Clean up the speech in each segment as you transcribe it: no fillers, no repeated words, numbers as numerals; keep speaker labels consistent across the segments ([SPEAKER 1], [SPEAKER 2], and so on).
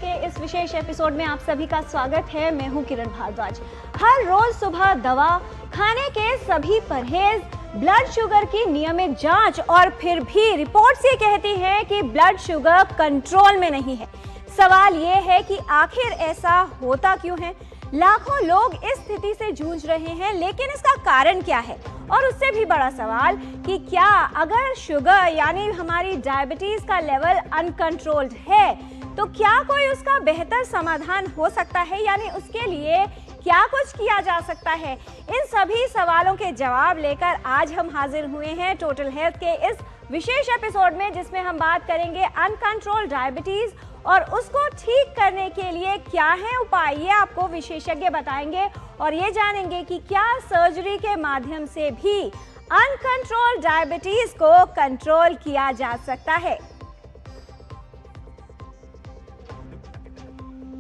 [SPEAKER 1] के इस विशेष एपिसोड में आप सभी का स्वागत है। मैं हूं किरण भारद्वाज। हर रोज सुबह दवा, खाने के सभी परहेज, ब्लड शुगर की नियमित जांच और फिर भी रिपोर्ट्स ये कहती हैं कि ब्लड शुगर कंट्रोल में नहीं है। सवाल ये है कि आखिर ऐसा होता क्यों है? लाखों लोग इस स्थिति से जूझ रहे हैं, लेकिन इसका कारण क्या है? और उससे भी बड़ा सवाल कि क्या अगर शुगर यानी हमारी डायबिटीज का लेवल अनकंट्रोल्ड है तो क्या कोई उसका बेहतर समाधान हो सकता है, यानी उसके लिए क्या कुछ किया जा सकता है? इन सभी सवालों के जवाब लेकर आज हम हाजिर हुए हैं टोटल हेल्थ के इस विशेष एपिसोड में, जिसमें हम बात करेंगे अनकंट्रोल्ड डायबिटीज और उसको ठीक करने के लिए क्या है उपाय, ये आपको विशेषज्ञ बताएंगे। और ये जानेंगे कि क्या सर्जरी के माध्यम से भी अनकंट्रोल्ड डायबिटीज को कंट्रोल किया जा सकता है।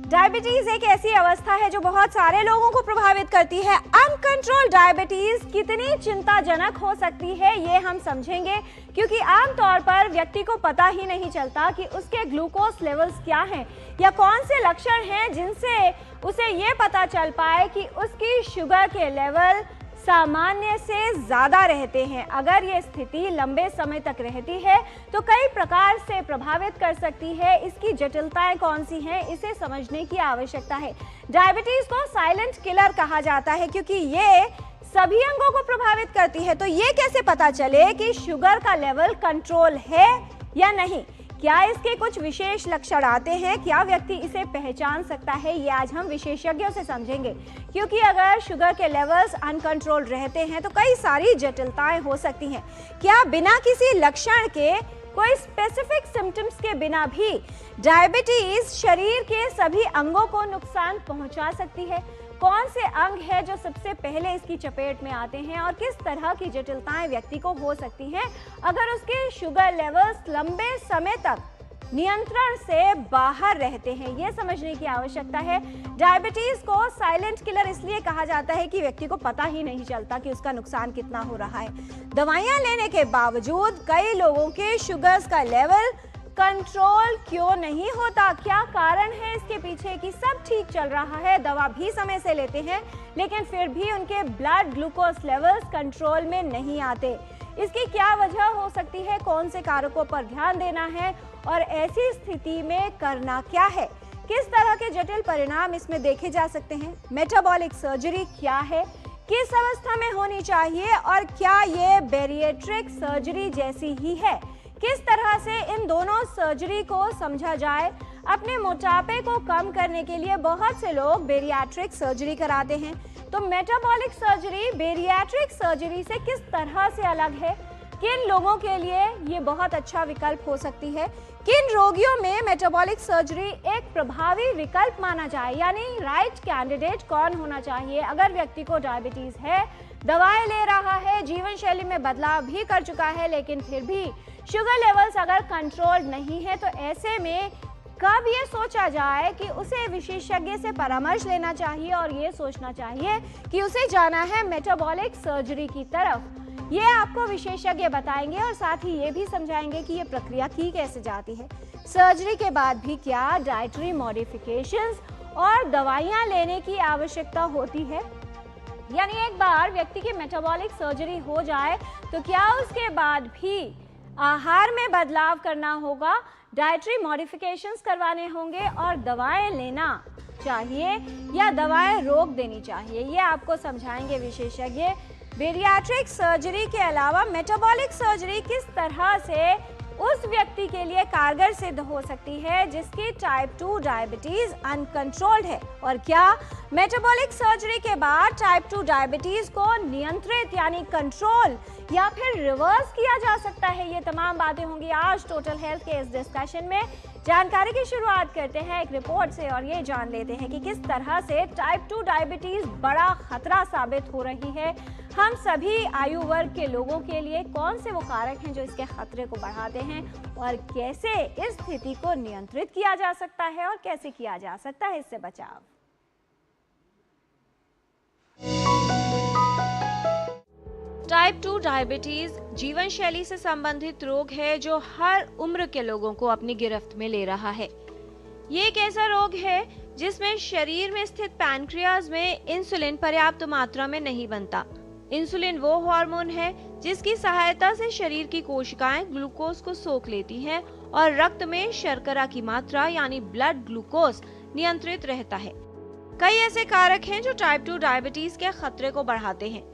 [SPEAKER 1] डायबिटीज एक ऐसी अवस्था है जो बहुत सारे लोगों को प्रभावित करती है। अनकंट्रोल्ड डायबिटीज कितनी चिंताजनक हो सकती है ये हम समझेंगे, क्योंकि आमतौर पर व्यक्ति को पता ही नहीं चलता कि उसके ग्लूकोज लेवल्स क्या हैं या कौन से लक्षण हैं जिनसे उसे ये पता चल पाए कि उसकी शुगर के लेवल सामान्य से ज़्यादा रहते हैं। अगर ये स्थिति लंबे समय तक रहती है तो कई प्रकार से प्रभावित कर सकती है। इसकी जटिलताएं कौन सी हैं, इसे समझने की आवश्यकता है। डायबिटीज़ को साइलेंट किलर कहा जाता है क्योंकि ये सभी अंगों को प्रभावित करती है। तो ये कैसे पता चले कि शुगर का लेवल कंट्रोल है या नहीं? क्या इसके कुछ विशेष लक्षण आते हैं? क्या व्यक्ति इसे पहचान सकता है? ये आज हम विशेषज्ञों से समझेंगे, क्योंकि अगर शुगर के लेवल्स अनकंट्रोल्ड रहते हैं तो कई सारी जटिलताएं हो सकती हैं। क्या बिना किसी लक्षण के, कोई स्पेसिफिक सिम्टम्स के बिना भी डायबिटीज शरीर के सभी अंगों को नुकसान पहुंचा सकती है? कौन से अंग है जो सबसे पहले इसकी चपेट में आते हैं और किस तरह की जटिलताएं व्यक्ति को हो सकती हैं अगर उसके शुगर लेवल्स लंबे समय तक नियंत्रण से बाहर रहते हैं? ये समझने की आवश्यकता है। डायबिटीज को साइलेंट किलर इसलिए कहा जाता है कि व्यक्ति को पता ही नहीं चलता कि उसका नुकसान कितना हो रहा है। दवाइयां लेने के बावजूद कई लोगों के शुगर्स का लेवल कंट्रोल क्यों नहीं होता? क्या कारण है इसके पीछे कि सब ठीक चल रहा है, दवा भी समय से लेते हैं, लेकिन फिर भी उनके ब्लड ग्लूकोज लेवल्स कंट्रोल में नहीं आते? इसकी क्या वजह हो सकती है? कौन से कारकों पर ध्यान देना है और ऐसी स्थिति में करना क्या है? किस तरह के जटिल परिणाम इसमें देखे जा सकते हैं? मेटाबॉलिक सर्जरी क्या है, किस अवस्था में होनी चाहिए और क्या ये बैरिएट्रिक सर्जरी जैसी ही है? किस तरह से इन दोनों सर्जरी को समझा जाए? अपने मोटापे को कम करने के लिए बहुत से लोग बैरिएट्रिक सर्जरी कराते हैं, तो मेटाबॉलिक सर्जरी बैरिएट्रिक सर्जरी से किस तरह से अलग है? किन लोगों के लिए ये बहुत अच्छा विकल्प हो सकती है? किन रोगियों में मेटाबॉलिक सर्जरी एक प्रभावी विकल्प माना जाए, यानी राइट कैंडिडेट कौन होना चाहिए? अगर व्यक्ति को डायबिटीज है, दवाएं ले रहा है, जीवन शैली में बदलाव भी कर चुका है, लेकिन फिर भी शुगर लेवल्स अगर कंट्रोल नहीं है, तो ऐसे में कब ये सोचा जाए कि उसे विशेषज्ञ से परामर्श लेना चाहिए और ये सोचना चाहिए कि उसे जाना है मेटाबॉलिक सर्जरी की तरफ? ये आपको विशेषज्ञ बताएंगे और साथ ही ये भी समझाएंगे कि ये प्रक्रिया की कैसे जाती है। सर्जरी के बाद भी क्या डाइटरी मॉडिफिकेशंस और दवाइयाँ लेने की आवश्यकता होती है? यानी एक बार व्यक्ति की मेटाबॉलिक सर्जरी हो जाए तो क्या उसके बाद भी आहार में बदलाव करना होगा, डाइटरी मॉडिफिकेशंस करवाने होंगे और दवाएं लेना चाहिए या दवाएं रोक देनी चाहिए? ये आपको समझाएंगे विशेषज्ञ। बैरिएट्रिक सर्जरी के अलावा मेटाबॉलिक सर्जरी किस तरह से उस व्यक्ति के लिए कारगर सिद्ध हो सकती है जिसकी टाइप 2 डायबिटीज अनकंट्रोल्ड है? और क्या मेटाबॉलिक सर्जरी के बाद टाइप 2 डायबिटीज को नियंत्रित यानी कंट्रोल या फिर रिवर्स किया जा सकता है? ये तमाम बातें होंगी आज टोटल हेल्थ के इस डिस्कशन में। जानकारी की शुरुआत करते हैं एक रिपोर्ट से और ये जान लेते हैं कि किस तरह से टाइप 2 डायबिटीज बड़ा खतरा साबित हो रही है हम सभी आयु वर्ग के लोगों के लिए। कौन से वो कारक हैं जो इसके खतरे को बढ़ाते हैं और कैसे इस स्थिति को नियंत्रित किया जा सकता है और कैसे किया जा सकता है इससे बचाव? टाइप 2 डायबिटीज जीवन शैली से संबंधित रोग है जो हर उम्र के लोगों को अपनी गिरफ्त में ले रहा है। ये एक ऐसा रोग है जिसमें शरीर में स्थित पैनक्रियाज में इंसुलिन पर्याप्त मात्रा में नहीं बनता। इंसुलिन वो हार्मोन है जिसकी सहायता से शरीर की कोशिकाएं ग्लूकोज को सोख लेती हैं और रक्त में शर्करा की मात्रा यानी ब्लड ग्लूकोज नियंत्रित रहता है। कई ऐसे कारक हैं जो टाइप 2 डायबिटीज के खतरे को बढ़ाते हैं।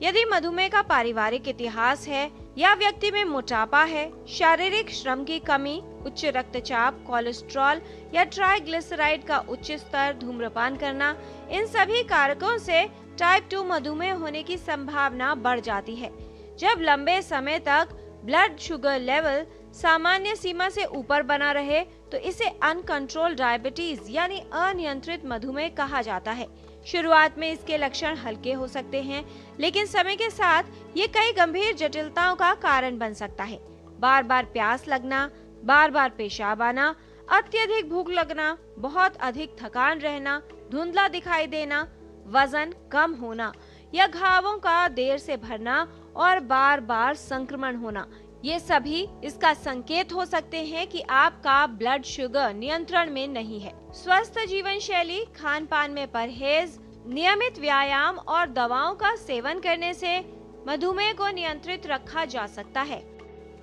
[SPEAKER 1] यदि मधुमेह का पारिवारिक इतिहास है या व्यक्ति में मोटापा है, शारीरिक श्रम की कमी, उच्च रक्तचाप, कोलेस्ट्रॉल या ट्राइग्लिसराइड का उच्च स्तर, धूम्रपान करना, इन सभी कारकों से टाइप 2 मधुमेह होने की संभावना बढ़ जाती है। जब लंबे समय तक ब्लड शुगर लेवल सामान्य सीमा से ऊपर बना रहे तो इसे अनकंट्रोल्ड डायबिटीज यानी अनियंत्रित मधुमेह कहा जाता है। शुरुआत में इसके लक्षण हल्के हो सकते हैं, लेकिन समय के साथ ये कई गंभीर जटिलताओं का कारण बन सकता है। बार बार प्यास लगना, बार बार पेशाब आना, अत्यधिक भूख लगना, बहुत अधिक थकान रहना, धुंधला दिखाई देना, वजन कम होना या घावों का देर से भरना और बार बार संक्रमण होना, ये सभी इसका संकेत हो सकते हैं कि आपका ब्लड शुगर नियंत्रण में नहीं है। स्वस्थ जीवन शैली, खान पान में परहेज, नियमित व्यायाम और दवाओं का सेवन करने से मधुमेह को नियंत्रित रखा जा सकता है।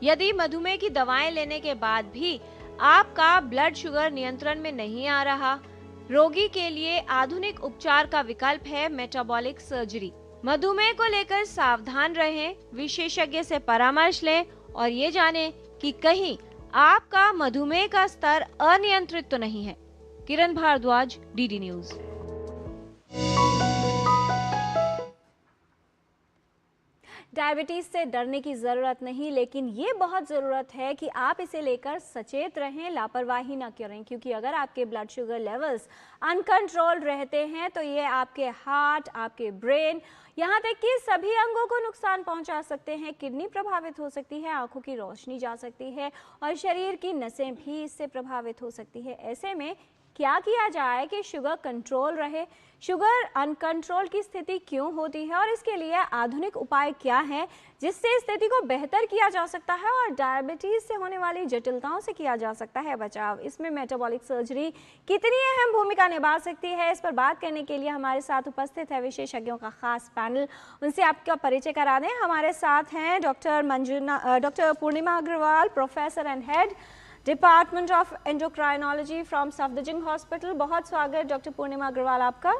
[SPEAKER 1] यदि मधुमेह की दवाएं लेने के बाद भी आपका ब्लड शुगर नियंत्रण में नहीं आ रहा, रोगी के लिए आधुनिक उपचार का विकल्प है मेटाबॉलिक सर्जरी। मधुमेह को लेकर सावधान रहें, विशेषज्ञ से परामर्श लें और ये जानें कि कहीं आपका मधुमेह का स्तर अनियंत्रित तो नहीं है। किरण भारद्वाज, डीडी न्यूज। डायबिटीज से डरने की ज़रूरत नहीं, लेकिन ये बहुत ज़रूरत है कि आप इसे लेकर सचेत रहें, लापरवाही ना करें, क्योंकि अगर आपके ब्लड शुगर लेवल्स अनकंट्रोल्ड रहते हैं तो ये आपके हार्ट, आपके ब्रेन, यहाँ तक कि सभी अंगों को नुकसान पहुंचा सकते हैं। किडनी प्रभावित हो सकती है, आंखों की रोशनी जा सकती है और शरीर की नसें भी इससे प्रभावित हो सकती है। ऐसे में क्या किया जाए कि शुगर कंट्रोल रहे? शुगर अनकंट्रोल की स्थिति क्यों होती है और इसके लिए आधुनिक उपाय क्या हैं जिससे स्थिति को बेहतर किया जा सकता है और डायबिटीज से होने वाली जटिलताओं से किया जा सकता है बचाव? इसमें मेटाबॉलिक सर्जरी कितनी अहम भूमिका निभा सकती है, इस पर बात करने के लिए हमारे साथ उपस्थित है विशेषज्ञों का खास पैनल। उनसे आपका परिचय करा दें। हमारे साथ हैं doctor Purnima Agarwal, professor and head department of endocrinology from Safdarjung hospital. बहुत स्वागत डॉक्टर पूर्णिमा अग्रवाल आपका।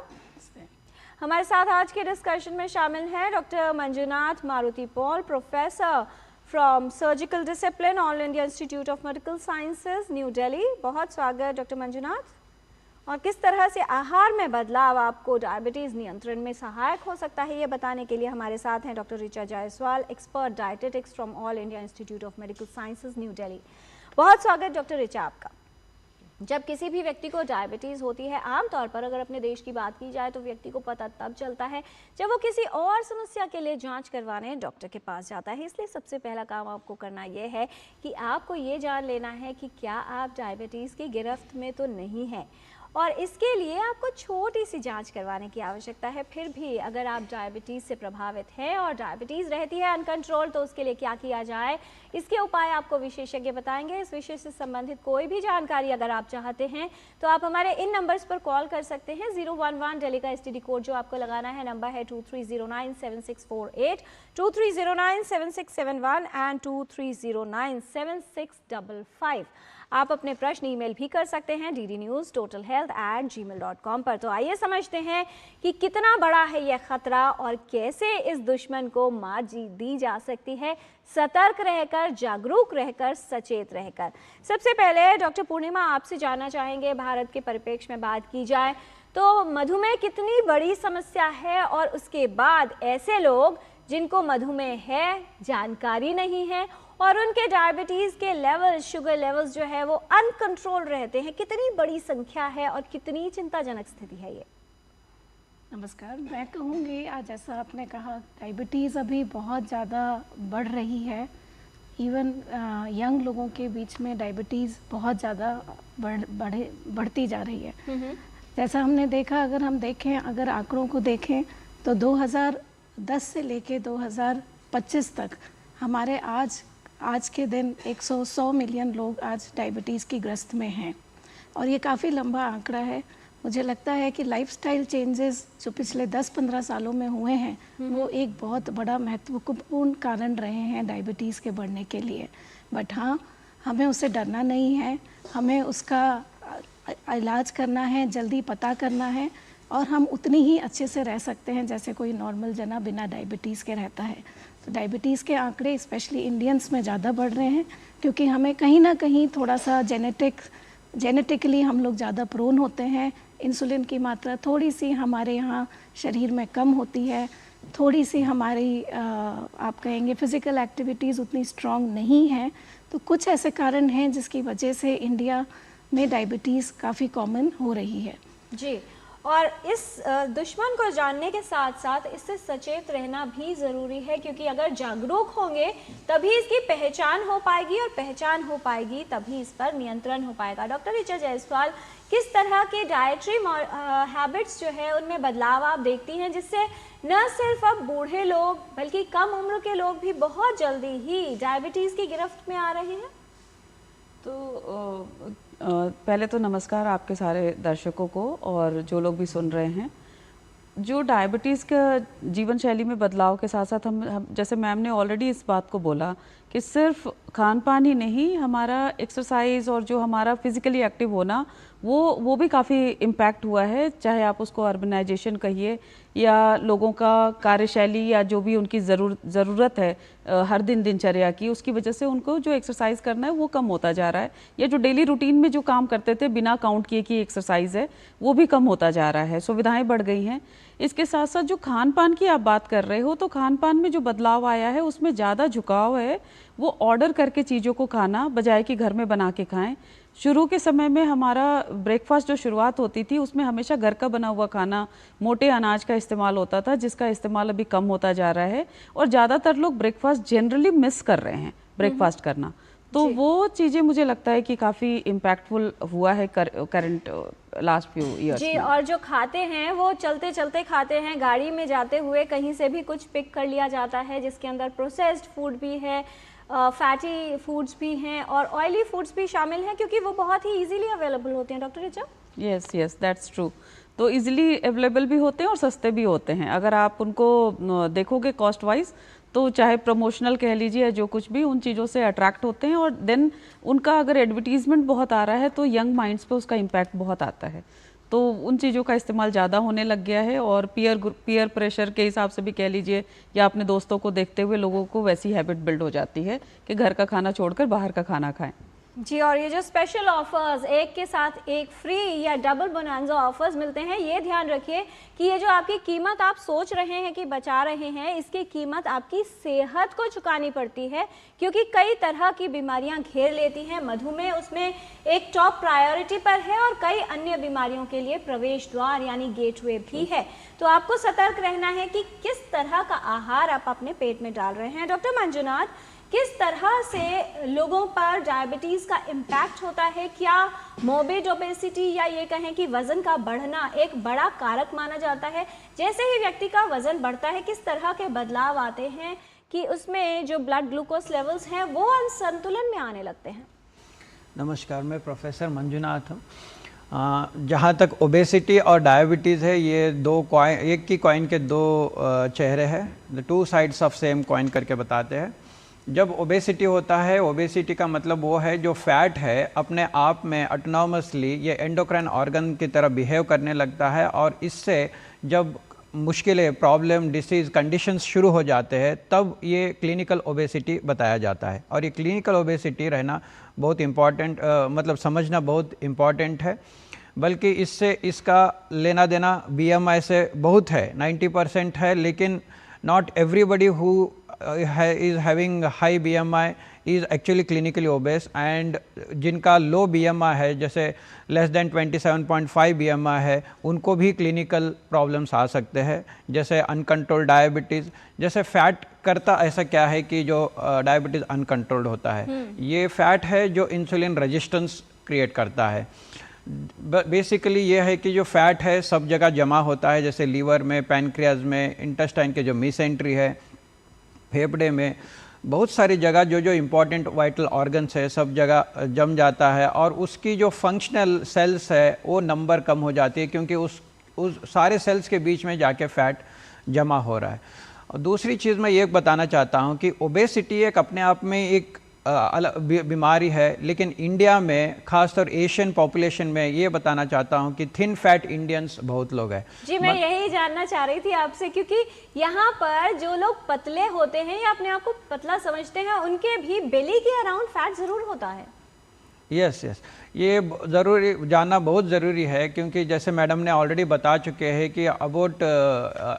[SPEAKER 1] हमारे साथ आज के डिस्कशन में शामिल हैं doctor Manjunath Maruti Paul, professor from surgical discipline, all India institute of medical sciences, new Delhi. बहुत स्वागत डॉक्टर मंजुनाथ। और किस तरह से आहार में बदलाव आपको डायबिटीज नियंत्रण में सहायक हो सकता है, ये बताने के लिए हमारे साथ हैं doctor Richa Jaiswal, expert dietetics from all India institute of medical sciences, new Delhi. बहुत स्वागत डॉक्टर ऋचा आपका। जब किसी भी व्यक्ति को डायबिटीज़ होती है, आमतौर पर अगर अपने देश की बात की जाए तो व्यक्ति को पता तब चलता है जब वो किसी और समस्या के लिए जांच करवाने डॉक्टर के पास जाता है। इसलिए सबसे पहला काम आपको करना ये है कि आपको ये जान लेना है कि क्या आप डायबिटीज़ की गिरफ्त में तो नहीं है, और इसके लिए आपको छोटी सी जांच करवाने की आवश्यकता है। फिर भी अगर आप डायबिटीज़ से प्रभावित हैं और डायबिटीज़ रहती है अनकंट्रोल, तो उसके लिए क्या किया जाए, इसके उपाय आपको विशेषज्ञ बताएंगे। इस विषय से संबंधित कोई भी जानकारी अगर आप चाहते हैं तो आप हमारे इन नंबर्स पर कॉल कर सकते हैं। 011 दिल्ली का STD कोड जो आपको लगाना है, नंबर है 23097648, 23097671 एंड 23097655। आप अपने प्रश्न ईमेल भी कर सकते हैं ddnewstotalhealth@gmail.com पर। तो आइए समझते हैं कि कितना बड़ा है यह खतरा और कैसे इस दुश्मन को मात दी जा सकती है, सतर्क रहकर, जागरूक रहकर, सचेत रहकर। सबसे पहले डॉक्टर पूर्णिमा आपसे जानना चाहेंगे, भारत के परिप्रेक्ष्य में बात की जाए तो मधुमेह कितनी बड़ी समस्या है, और उसके बाद ऐसे लोग जिनको मधुमेह है, जानकारी नहीं है और उनके डायबिटीज़ के लेवल्स, शुगर लेवल्स जो है वो अनकंट्रोल रहते हैं, कितनी बड़ी संख्या है और कितनी चिंताजनक स्थिति है ये?
[SPEAKER 2] नमस्कार। मैं कहूँगी आज जैसा आपने कहा, डायबिटीज़ अभी बहुत ज़्यादा बढ़ रही है। इवन यंग लोगों के बीच में डायबिटीज़ बहुत ज़्यादा बढ़ती जा रही है। जैसा हमने देखा, अगर आंकड़ों को देखें तो 2010 से लेके 2025 तक हमारे आज के दिन 100 मिलियन लोग आज डायबिटीज़ की ग्रस्त में हैं। और ये काफ़ी लंबा आंकड़ा है। मुझे लगता है कि लाइफस्टाइल चेंजेस जो पिछले 10-15 सालों में हुए हैं वो एक बहुत बड़ा महत्वपूर्ण कारण रहे हैं डायबिटीज़ के बढ़ने के लिए। बट हाँ, हमें उससे डरना नहीं है, हमें उसका इलाज करना है, जल्दी पता करना है, और हम उतनी ही अच्छे से रह सकते हैं जैसे कोई नॉर्मल जना बिना डायबिटीज़ के रहता है। तो डायबिटीज़ के आंकड़े स्पेशली इंडियंस में ज़्यादा बढ़ रहे हैं क्योंकि हमें कहीं ना कहीं थोड़ा सा जेनेटिकली हम लोग ज़्यादा प्रोन होते हैं। इंसुलिन की मात्रा थोड़ी सी हमारे यहाँ शरीर में कम होती है, थोड़ी सी हमारी आप कहेंगे फिज़िकल एक्टिविटीज़ उतनी स्ट्रॉन्ग नहीं है। तो कुछ ऐसे कारण हैं जिसकी वजह से इंडिया में डायबिटीज़ काफ़ी कॉमन हो रही है।
[SPEAKER 1] जी, और इस दुश्मन को जानने के साथ साथ इससे सचेत रहना भी ज़रूरी है, क्योंकि अगर जागरूक होंगे तभी इसकी पहचान हो पाएगी, और पहचान हो पाएगी तभी इस पर नियंत्रण हो पाएगा। डॉक्टर ऋचा जायसवाल, किस तरह के डाइटरी हैबिट्स जो है उनमें बदलाव आप देखती हैं जिससे न सिर्फ अब बूढ़े लोग बल्कि कम उम्र के लोग भी बहुत जल्दी ही डायबिटीज़ की गिरफ्त में आ रहे हैं?
[SPEAKER 3] तो पहले तो नमस्कार आपके सारे दर्शकों को और जो लोग भी सुन रहे हैं। जो डायबिटीज़ का जीवन शैली में बदलाव के साथ साथ हम जैसे मैम ने ऑलरेडी इस बात को बोला कि सिर्फ खान पान ही नहीं, हमारा एक्सरसाइज और जो हमारा फिज़िकली एक्टिव होना वो भी काफ़ी इम्पैक्ट हुआ है। चाहे आप उसको अर्बनाइजेशन कहिए या लोगों का कार्यशैली या जो भी उनकी ज़रूरत है हर दिन दिनचर्या की, उसकी वजह से उनको जो एक्सरसाइज करना है वो कम होता जा रहा है, या जो डेली रूटीन में जो काम करते थे बिना काउंट किए कि एक्सरसाइज है वो भी कम होता जा रहा है। सुविधाएं बढ़ गई हैं। इसके साथ साथ जो खान पान की आप बात कर रहे हो, तो खान पान में जो बदलाव आया है उसमें ज़्यादा झुकाव है वो ऑर्डर करके चीज़ों को खाना बजाय कि घर में बना के खाएं। शुरू के समय में हमारा ब्रेकफास्ट जो शुरुआत होती थी उसमें हमेशा घर का बना हुआ खाना, मोटे अनाज का इस्तेमाल होता था, जिसका इस्तेमाल अभी कम होता जा रहा है, और ज़्यादातर लोग ब्रेकफास्ट जनरली मिस कर रहे हैं ब्रेकफास्ट करना। तो वो चीज़ें मुझे लगता है कि काफ़ी इम्पैक्टफुल हुआ है करंट लास्ट फ्यू ईयर्स
[SPEAKER 1] जी।
[SPEAKER 3] में।
[SPEAKER 1] और जो खाते हैं वो चलते चलते खाते हैं, गाड़ी में जाते हुए कहीं से भी कुछ पिक कर लिया जाता है जिसके अंदर प्रोसेस्ड फूड भी है, फैटी फूड्स भी हैं और ऑयली फूड्स भी शामिल हैं, क्योंकि वो बहुत ही इजीली अवेलेबल होते हैं। Doctor Richa?
[SPEAKER 3] Yes that's true. तो इजीली अवेलेबल भी होते हैं और सस्ते भी होते हैं। अगर आप उनको देखोगे कॉस्ट वाइज, तो चाहे प्रमोशनल कह लीजिए, जो कुछ भी, उन चीज़ों से अट्रैक्ट होते हैं, और देन उनका अगर एडवर्टीजमेंट बहुत आ रहा है तो यंग माइंड्स पे उसका इम्पैक्ट बहुत आता है। तो उन चीज़ों का इस्तेमाल ज़्यादा होने लग गया है, और पीयर प्रेशर के हिसाब से भी कह लीजिए, या अपने दोस्तों को देखते हुए लोगों को वैसी हैबिट बिल्ड हो जाती है कि घर का खाना छोड़कर बाहर का खाना खाएं।
[SPEAKER 1] जी। और ये जो स्पेशल ऑफर्स, एक के साथ एक फ्री या डबल बोनांजा ऑफर्स मिलते हैं, ये ध्यान रखिए कि ये जो आपकी कीमत आप सोच रहे हैं कि बचा रहे हैं, इसकी कीमत आपकी सेहत को चुकानी पड़ती है, क्योंकि कई तरह की बीमारियां घेर लेती हैं। मधुमेह उसमें एक टॉप प्रायोरिटी पर है, और कई अन्य बीमारियों के लिए प्रवेश द्वार यानी गेटवे भी है। तो आपको सतर्क रहना है कि किस तरह का आहार आप अपने पेट में डाल रहे हैं। डॉक्टर मंजुनाथ, किस तरह से लोगों पर डायबिटीज़ का इम्पैक्ट होता है? क्या मोर्बिड ओबेसिटी या ये कहें कि वज़न का बढ़ना एक बड़ा कारक माना जाता है? जैसे ही व्यक्ति का वज़न बढ़ता है, किस तरह के बदलाव आते हैं कि उसमें जो ब्लड ग्लूकोज लेवल्स हैं वो असंतुलन में आने लगते हैं?
[SPEAKER 4] नमस्कार, मैं प्रोफेसर मंजुनाथ हूँ। जहाँ तक ओबेसिटी और डायबिटीज़ है, ये एक ही कॉइन के दो चेहरे हैं, the two sides of same coin करके बताते हैं। जब ओबेसिटी होता है, ओबेसिटी का मतलब वो है जो फैट है अपने आप में ऑटोनॉमसली ये एंडोक्राइन ऑर्गन की तरह बिहेव करने लगता है, और इससे जब मुश्किलें, प्रॉब्लम, डिसीज़, कंडीशंस शुरू हो जाते हैं, तब ये क्लिनिकल ओबेसिटी बताया जाता है। और ये क्लिनिकल ओबेसिटी रहना बहुत इम्पॉर्टेंट, मतलब समझना बहुत इम्पॉर्टेंट है। बल्कि इसका लेना देना BMI से बहुत है, 90% है, लेकिन not everybody who is having high BMI is actually clinically obese, and जिनका लो BMI है, जैसे less than 27.5 BMI है, उनको भी क्लिनिकल प्रॉब्लम्स आ सकते हैं, जैसे अनकंट्रोल्ड डायबिटीज़। जैसे फैट करता ऐसा क्या है कि जो डायबिटीज़ अनकंट्रोल्ड होता है, ये फैट है जो इंसुलिन रेजिस्टेंस क्रिएट करता है। बेसिकली ये है कि जो फैट है सब जगह जमा होता है, जैसे लीवर में, पैनक्रियाज में, इंटेस्टाइन के जो मिसेंट्री है, फेफड़े में, बहुत सारी जगह जो जो इम्पोर्टेंट वाइटल ऑर्गन्स है सब जगह जम जाता है और उसकी जो फंक्शनल सेल्स है वो नंबर कम हो जाती है, क्योंकि उस सारे सेल्स के बीच में जाके फैट जमा हो रहा है। और दूसरी चीज़ मैं ये बताना चाहता हूँ कि ओबेसिटी एक अपने आप में एक अलग बीमारी है, लेकिन इंडिया में खासतौर एशियन पॉपुलेशन में ये बताना चाहता हूँ कि थिन फैट इंडियंस बहुत लोग हैं।
[SPEAKER 1] जी, मैं यही जानना चाह रही थी आपसे, क्योंकि यहाँ पर जो लोग पतले होते हैं या अपने आप को पतला समझते हैं उनके भी बेली के अराउंड फैट जरूर होता है।
[SPEAKER 4] यस, ये ज़रूरी जानना बहुत ज़रूरी है, क्योंकि जैसे मैडम ने ऑलरेडी बता चुके हैं कि अबाउट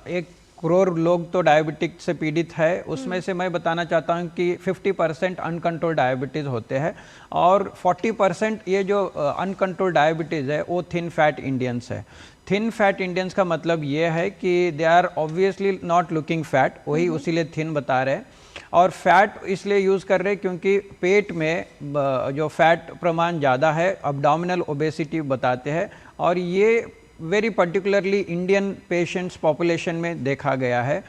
[SPEAKER 4] 1 करोड़ लोग तो डायबिटिक से पीड़ित है। उसमें से मैं बताना चाहता हूँ कि 50% अनकंट्रोल डायबिटीज़ होते हैं और 40% ये जो अनकंट्रोल डायबिटीज़ है वो थिन फैट इंडियंस है। थिन फैट इंडियंस का मतलब ये है कि they are obviously not looking fat, वही उसीलिए थिन बता रहे हैं। और फैट इसलिए यूज़ कर रहे हैं क्योंकि पेट में जो फैट प्रमाण ज़्यादा है, अब्डोमिनल ओबेसिटी बताते हैं, और ये very particularly Indian patients population में देखा गया है,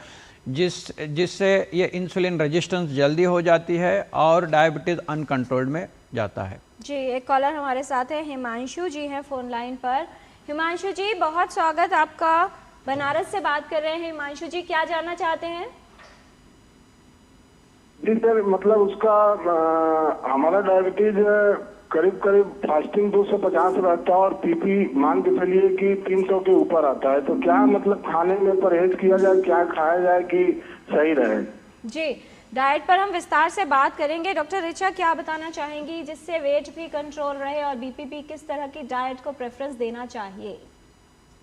[SPEAKER 4] जिससे ये इंसुलिन रेजिस्टेंस जल्दी हो जाती है और डायबिटीज़ अनकंट्रोल्ड में जाता है।
[SPEAKER 1] जी, एक कॉलर हमारे साथ है, हिमांशु जी हैं फोन लाइन पर। हिमांशु जी, बहुत स्वागत आपका, बनारस से बात कर रहे हैं। हिमांशु जी, क्या जानना चाहते हैं?
[SPEAKER 5] जी सर, मतलब उसका हमारा डायबिटीज करीब फास्टिंग 250 रहता है और पीपी मान के चलिए कि 300 के ऊपर आता है, तो क्या मतलब खाने में परहेज किया जाए, क्या खाया जाए कि सही रहे?
[SPEAKER 1] जी, डाइट पर हम विस्तार से बात करेंगे। डॉक्टर ऋचा, क्या बताना चाहेंगी जिससे वेट भी कंट्रोल रहे और बीपी किस तरह की डाइट को प्रेफरेंस देना चाहिए?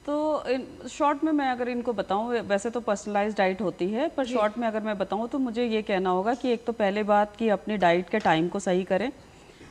[SPEAKER 3] तो शॉर्ट में मैं अगर इनको बताऊं, वैसे तो पर्सनलाइज्ड डाइट होती है, पर शॉर्ट में अगर मैं बताऊं तो मुझे ये कहना होगा कि एक तो पहले बात कि अपनी डाइट के टाइम को सही करें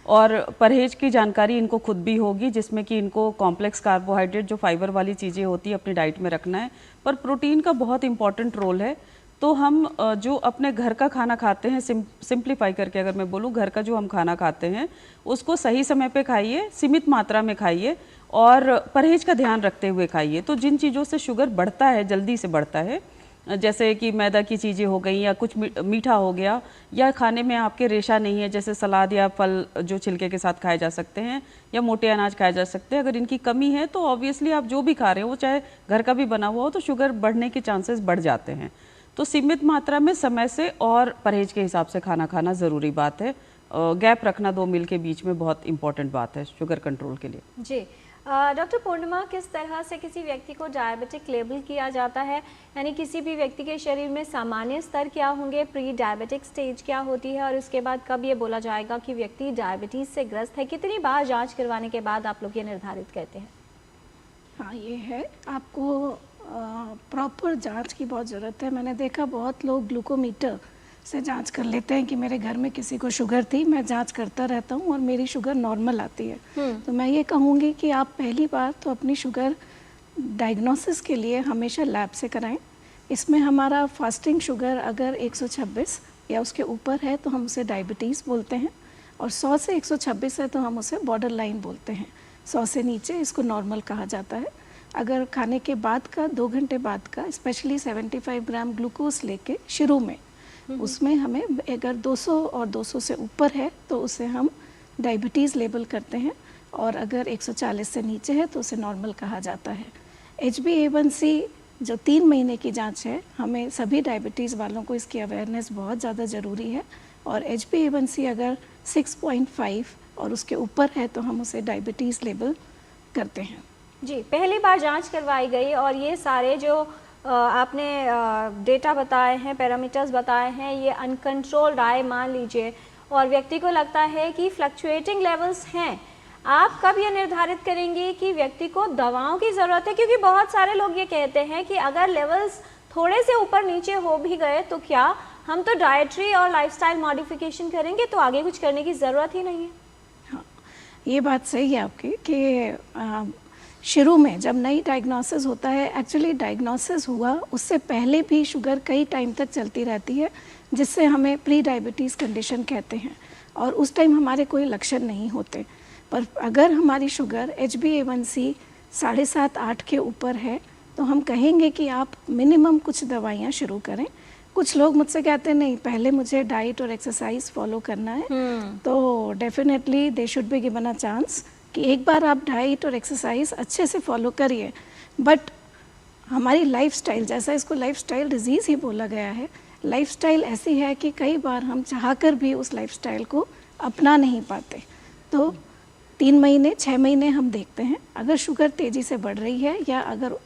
[SPEAKER 3] और परहेज की जानकारी इनको खुद भी होगी, जिसमें कि इनको कॉम्प्लेक्स कार्बोहाइड्रेट जो फाइबर वाली चीज़ें होती है अपनी डाइट में रखना है, पर प्रोटीन का बहुत इंपॉर्टेंट रोल है। तो हम जो अपने घर का खाना खाते हैं, सिंप्लीफाई करके अगर मैं बोलूँ, घर का जो हम खाना खाते हैं उसको सही समय पे खाइए, सीमित मात्रा में खाइए और परहेज का ध्यान रखते हुए खाइए। तो जिन चीज़ों से शुगर बढ़ता है, जल्दी से बढ़ता है, जैसे कि मैदा की चीज़ें हो गई या कुछ मीठा हो गया, या खाने में आपके रेशा नहीं है, जैसे सलाद या फल जो छिलके के साथ खाए जा सकते हैं या मोटे अनाज खाए जा सकते हैं, अगर इनकी कमी है तो ऑब्वियसली आप जो भी खा रहे हो वो चाहे घर का भी बना हुआ हो तो शुगर बढ़ने के चांसेस बढ़ जाते हैं। तो सीमित मात्रा में समय से और परहेज के हिसाब से खाना खाना ज़रूरी बात है। गैप रखना 2 मील के बीच में बहुत इंपॉर्टेंट बात है शुगर कंट्रोल के लिए।
[SPEAKER 1] जी, डॉक्टर पूर्णिमा, किस तरह से किसी व्यक्ति को डायबिटिक लेबल किया जाता है? यानी किसी भी व्यक्ति के शरीर में सामान्य स्तर क्या होंगे, प्री डायबिटिक स्टेज क्या होती है, और उसके बाद कब ये बोला जाएगा कि व्यक्ति डायबिटीज़ से ग्रस्त है? कितनी बार जांच करवाने के बाद आप लोग ये निर्धारित करते हैं?
[SPEAKER 2] हाँ, ये है, आपको प्रॉपर जांच की बहुत ज़रूरत है। मैंने देखा बहुत लोग ग्लूकोमीटर से जांच कर लेते हैं कि मेरे घर में किसी को शुगर थी, मैं जांच करता रहता हूँ और मेरी शुगर नॉर्मल आती है। तो मैं ये कहूँगी कि आप पहली बार तो अपनी शुगर डायग्नोसिस के लिए हमेशा लैब से कराएं। इसमें हमारा फास्टिंग शुगर अगर 126 या उसके ऊपर है तो हम उसे डायबिटीज़ बोलते हैं, और 100 से 126 है तो हम उसे बॉर्डर लाइन बोलते हैं। 100 से नीचे इसको नॉर्मल कहा जाता है। अगर खाने के बाद का 2 घंटे बाद का स्पेशली 75 ग्राम ग्लूकोज लेके शुरू में, उसमें हमें अगर 200 और 200 से ऊपर है तो उसे हम डायबिटीज़ लेबल करते हैं, और अगर 140 से नीचे है तो उसे नॉर्मल कहा जाता है। HbA1c जो 3 महीने की जांच है, हमें सभी डायबिटीज़ वालों को इसकी अवेयरनेस बहुत ज़्यादा ज़रूरी है, और HbA1c अगर 6.5 और उसके ऊपर है तो हम उसे डायबिटीज़ लेबल करते हैं।
[SPEAKER 1] जी, पहली बार जांच करवाई गई और ये सारे जो आपने डेटा बताए हैं, पैरामीटर्स बताए हैं, ये अनकंट्रोल्ड आए मान लीजिए, और व्यक्ति को लगता है कि फ्लक्चुएटिंग लेवल्स हैं, आप कब ये निर्धारित करेंगे कि व्यक्ति को दवाओं की ज़रूरत है? क्योंकि बहुत सारे लोग ये कहते हैं कि अगर लेवल्स थोड़े से ऊपर नीचे हो भी गए तो क्या हम तो डाइटरी और लाइफस्टाइल मॉडिफिकेशन करेंगे, तो आगे कुछ करने की ज़रूरत ही नहीं है?
[SPEAKER 2] हाँ, ये बात सही है आपकी कि शुरू में जब नई डायग्नोसिस होता है, एक्चुअली डायग्नोसिस हुआ उससे पहले भी शुगर कई टाइम तक चलती रहती है, जिससे हमें प्री डायबिटीज़ कंडीशन कहते हैं, और उस टाइम हमारे कोई लक्षण नहीं होते। पर अगर हमारी शुगर HbA1c 7.5-8 के ऊपर है तो हम कहेंगे कि आप मिनिमम कुछ दवाइयाँ शुरू करें, कुछ लोग मुझसे कहते हैं नहीं, पहले मुझे डाइट और एक्सरसाइज फॉलो करना है, तो definitely they should be given a chance कि एक बार आप डाइट और एक्सरसाइज अच्छे से फॉलो करिए। बट हमारी लाइफस्टाइल, जैसा इसको लाइफस्टाइल डिजीज़ ही बोला गया है, लाइफस्टाइल ऐसी है कि कई बार हम चाहकर भी उस लाइफस्टाइल को अपना नहीं पाते। तो 3 महीने 6 महीने हम देखते हैं, अगर शुगर तेज़ी से बढ़ रही है या अगर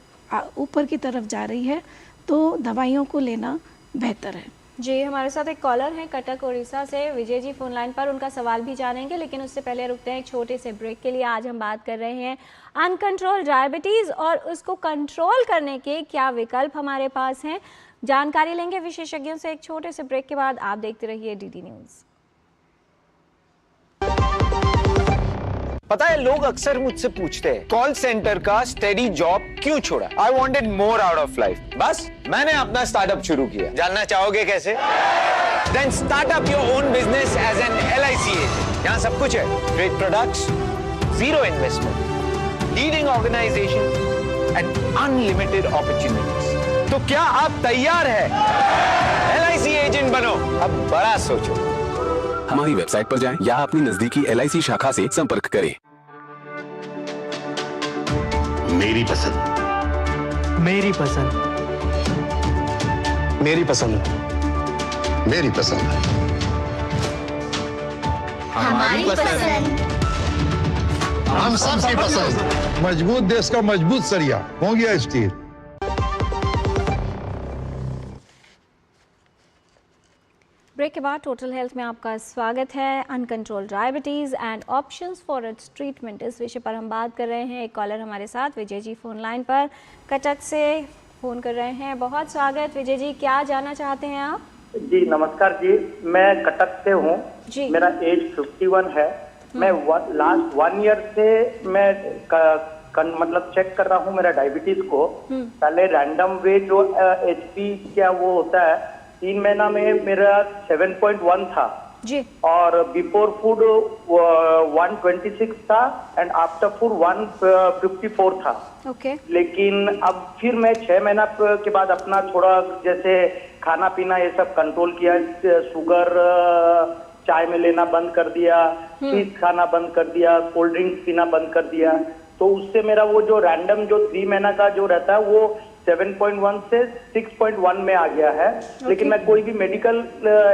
[SPEAKER 2] ऊपर की तरफ जा रही है तो दवाइयों को लेना बेहतर है।
[SPEAKER 1] जी, हमारे साथ एक कॉलर हैं कटक उड़ीसा से, विजय जी फोन लाइन पर, उनका सवाल भी जानेंगे, लेकिन उससे पहले रुकते हैं एक छोटे से ब्रेक के लिए। आज हम बात कर रहे हैं अनकंट्रोल डायबिटीज़ और उसको कंट्रोल करने के क्या विकल्प हमारे पास हैं। जानकारी लेंगे विशेषज्ञों से एक छोटे से ब्रेक के बाद। आप देखते रहिए डीडी न्यूज़।
[SPEAKER 6] पता है, लोग अक्सर मुझसे पूछते हैं कॉल सेंटर का स्टेडी जॉब क्यों छोड़ा। I wanted more out of life, बस मैंने अपना स्टार्टअप शुरू किया। जानना चाहोगे कैसे? Then start up your own business as an LIC agent. यहाँ सब कुछ है, great products, zero investment, leading organisation and unlimited opportunities. तो क्या आप तैयार है? LIC एजेंट बनो, अब बड़ा सोचो।
[SPEAKER 7] हमारी वेबसाइट पर जाएं या अपनी नजदीकी LIC शाखा से संपर्क करें।
[SPEAKER 8] मेरी पसंद,
[SPEAKER 9] मेरी पसंद,
[SPEAKER 8] मेरी पसंद, मेरी पसंद,
[SPEAKER 10] हमारी पसंद,
[SPEAKER 8] हम सबकी पसंद। मजबूत देश का मजबूत सरिया हो गया स्टील।
[SPEAKER 1] ब्रेक के बाद टोटल हेल्थ में आपका स्वागत है। Uncontrol diabetes and options for its treatment, इस विषय पर हम बात कर रहे हैं। एक कॉलर हमारे साथ विजय जी फोन लाइन पर कटक से फ़ोन कर रहे हैं। बहुत स्वागत विजय जी, क्या जानना चाहते हैं आप?
[SPEAKER 11] जी नमस्कार जी, मैं कटक से हूँ, मेरा एज 51 है। मैं लास्ट 1 ईयर से मैं मतलब चेक कर रहा हूँ मेरा डायबिटीज को। पहले रैंडम वे जो HP क्या वो होता है, 3 महीना में मेरा 7.1 था
[SPEAKER 1] जी, और
[SPEAKER 11] बिफोर फूड 126 था एंड आफ्टर फूड 154 था।
[SPEAKER 1] ओके।
[SPEAKER 11] लेकिन अब फिर मैं 6 महीना के बाद अपना थोड़ा जैसे खाना पीना ये सब कंट्रोल किया, शुगर चाय में लेना बंद कर दिया, चीज खाना बंद कर दिया, कोल्ड ड्रिंक्स पीना बंद कर दिया। तो उससे मेरा वो जो रैंडम जो 3 महीना का जो रहता है वो 7.1 से 6.1 में आ गया है। लेकिन मैं कोई भी मेडिकल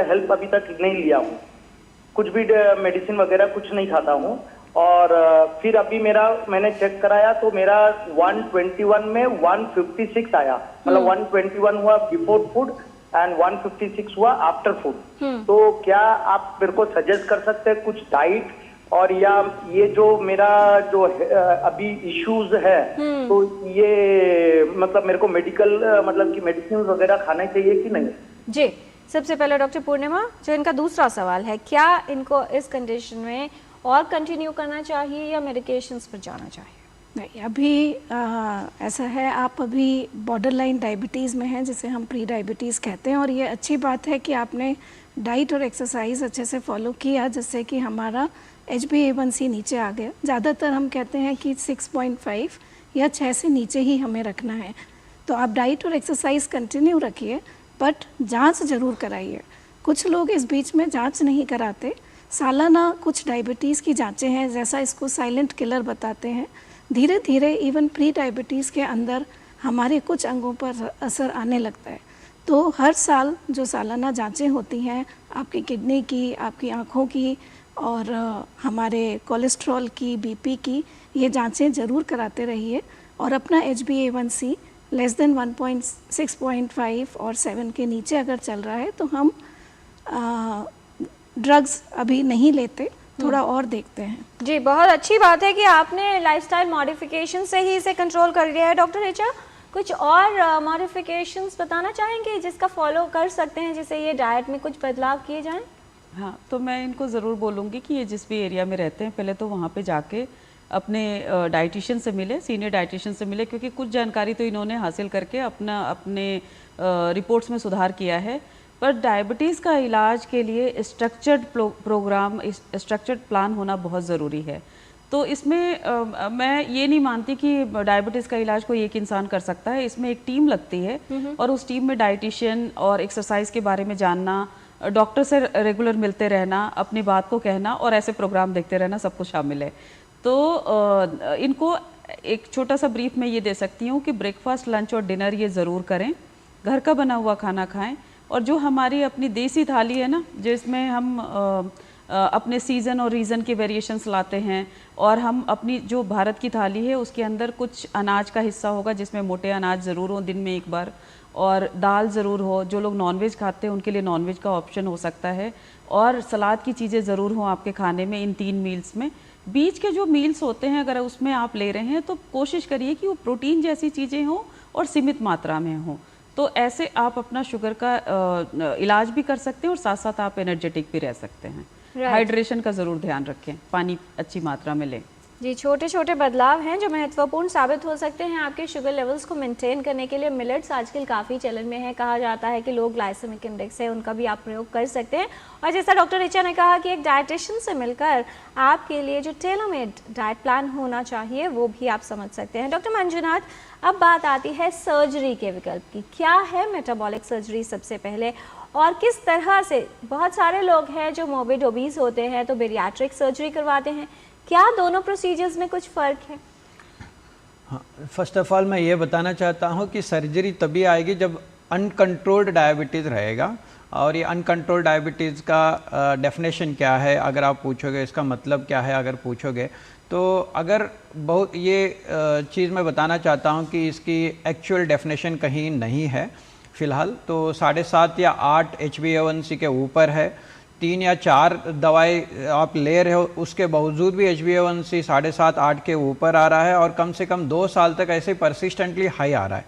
[SPEAKER 11] हेल्प अभी तक नहीं लिया हूँ, कुछ भी मेडिसिन वगैरह कुछ नहीं खाता हूँ। और फिर अभी मेरा मैंने चेक कराया तो मेरा 121 में 156 आया, मतलब 121 हुआ बिफोर फूड एंड 156 हुआ आफ्टर फूड। तो क्या आप मेरे को सजेस्ट कर सकते हैं कुछ डाइट और या ये जो मेरा जो अभी इश्यूज है तो ये मतलब मेरे को मेडिकल मतलब कि मेडिसिन वगैरह खाने चाहिए कि नहीं?
[SPEAKER 1] जी, सबसे पहले डॉक्टर पूर्णिमा, जो इनका दूसरा सवाल है, क्या इनको इस कंडीशन में और कंटिन्यू करना चाहिए या मेडिकेशंस पर जाना चाहिए?
[SPEAKER 2] नहीं, अभी ऐसा है, आप अभी बॉर्डर लाइन डायबिटीज़ में हैं, जिसे हम प्री डायबिटीज़ कहते हैं। और ये अच्छी बात है कि आपने डाइट और एक्सरसाइज अच्छे से फॉलो किया, जिससे कि हमारा HbA1c नीचे आ गया। ज़्यादातर हम कहते हैं कि 6.5 या 6 से नीचे ही हमें रखना है। तो आप डाइट और एक्सरसाइज कंटिन्यू रखिए, बट जांच ज़रूर कराइए। कुछ लोग इस बीच में जांच नहीं कराते। सालाना कुछ डायबिटीज़ की जांचें हैं, जैसा इसको साइलेंट किलर बताते हैं। धीरे धीरे इवन प्री डायबिटीज़ के अंदर हमारे कुछ अंगों पर असर आने लगता है। तो हर साल जो सालाना जांचें होती हैं, आपकी किडनी की, आपकी आँखों की और हमारे कोलेस्ट्रॉल की, BP की, ये जांचें ज़रूर कराते रहिए। और अपना HbA1c लेस देन 6.5 और 7 के नीचे अगर चल रहा है तो हम ड्रग्स अभी नहीं लेते, थोड़ा और देखते हैं।
[SPEAKER 1] जी, बहुत अच्छी बात है कि आपने लाइफस्टाइल मॉडिफिकेशन से ही इसे कंट्रोल कर लिया है। डॉक्टर रिचा, कुछ और मॉडिफिकेशंस बताना चाहेंगे जिसका फॉलो कर सकते हैं, जिससे ये डाइट में कुछ बदलाव किए जाएं?
[SPEAKER 3] हाँ, तो मैं इनको ज़रूर बोलूँगी कि ये जिस भी एरिया में रहते हैं, पहले तो वहाँ पे जाके अपने डाइटिशियन से मिले, सीनियर डाइटिशियन से मिले, क्योंकि कुछ जानकारी तो इन्होंने हासिल करके अपने रिपोर्ट्स में सुधार किया है। पर डायबिटीज़ का इलाज के लिए स्ट्रक्चर्ड प्रोग्राम, स्ट्रक्चर्ड प्लान होना बहुत ज़रूरी है। तो इसमें मैं ये नहीं मानती कि डायबिटीज़ का इलाज कोई एक इंसान कर सकता है। इसमें एक टीम लगती है और उस टीम में डाइटिशियन और एक्सरसाइज के बारे में जानना, डॉक्टर से रेगुलर मिलते रहना, अपनी बात को कहना और ऐसे प्रोग्राम देखते रहना, सब कुछ शामिल है। तो इनको एक छोटा सा ब्रीफ में ये दे सकती हूँ कि ब्रेकफास्ट, लंच और डिनर ये ज़रूर करें, घर का बना हुआ खाना खाएं, और जो हमारी अपनी देसी थाली है ना, जिसमें हम अपने सीज़न और रीज़न के वेरिएशंस लाते हैं, और हम अपनी जो भारत की थाली है उसके अंदर कुछ अनाज का हिस्सा होगा जिसमें मोटे अनाज ज़रूर हो दिन में एक बार, और दाल ज़रूर हो। जो लोग नॉनवेज खाते हैं उनके लिए नॉनवेज का ऑप्शन हो सकता है, और सलाद की चीज़ें ज़रूर हों आपके खाने में इन 3 मील्स में। बीच के जो मील्स होते हैं अगर उसमें आप ले रहे हैं तो कोशिश करिए कि वो प्रोटीन जैसी चीज़ें हों और सीमित मात्रा में हों। तो ऐसे आप अपना शुगर का इलाज भी कर सकते हैं और साथ साथ आप एनर्जेटिक भी रह सकते हैं। हाइड्रेशन का ज़रूर ध्यान रखें, पानी अच्छी मात्रा में लें।
[SPEAKER 1] जी, छोटे छोटे बदलाव हैं जो महत्वपूर्ण साबित हो सकते हैं आपके शुगर लेवल्स को मेंटेन करने के लिए। मिलेट्स आजकल काफ़ी चलन में है, कहा जाता है कि लो ग्लाइसेमिक इंडेक्स है, उनका भी आप प्रयोग कर सकते हैं। और जैसा डॉक्टर ऋचा ने कहा कि एक डाइटिशियन से मिलकर आपके लिए जो टेलर-मेड डाइट प्लान होना चाहिए वो भी आप समझ सकते हैं। डॉक्टर मंजुनाथ, अब बात आती है सर्जरी के विकल्प की। क्या है मेटाबॉलिक सर्जरी सबसे पहले, और किस तरह से बहुत सारे लोग हैं जो मोर्बिड ओबीज होते हैं तो बेरियाट्रिक सर्जरी करवाते हैं, क्या दोनों प्रोसीजर्स में कुछ फ़र्क है?
[SPEAKER 4] हाँ, फर्स्ट ऑफ ऑल मैं ये बताना चाहता हूँ कि सर्जरी तभी आएगी जब अनकंट्रोल्ड डायबिटीज़ रहेगा। और ये अनकंट्रोल्ड डायबिटीज़ का डेफिनेशन क्या है अगर आप पूछोगे, इसका मतलब क्या है अगर पूछोगे, तो अगर बहुत ये चीज़ मैं बताना चाहता हूँ कि इसकी एक्चुअल डेफिनेशन कहीं नहीं है फ़िलहाल। तो 7.5 या 8 HbA1c के ऊपर है, 3 या 4 दवाई आप ले रहे हो उसके बावजूद भी HbA1c 7.5-8 के ऊपर आ रहा है और कम से कम 2 साल तक ऐसे परसिस्टेंटली हाई आ रहा है,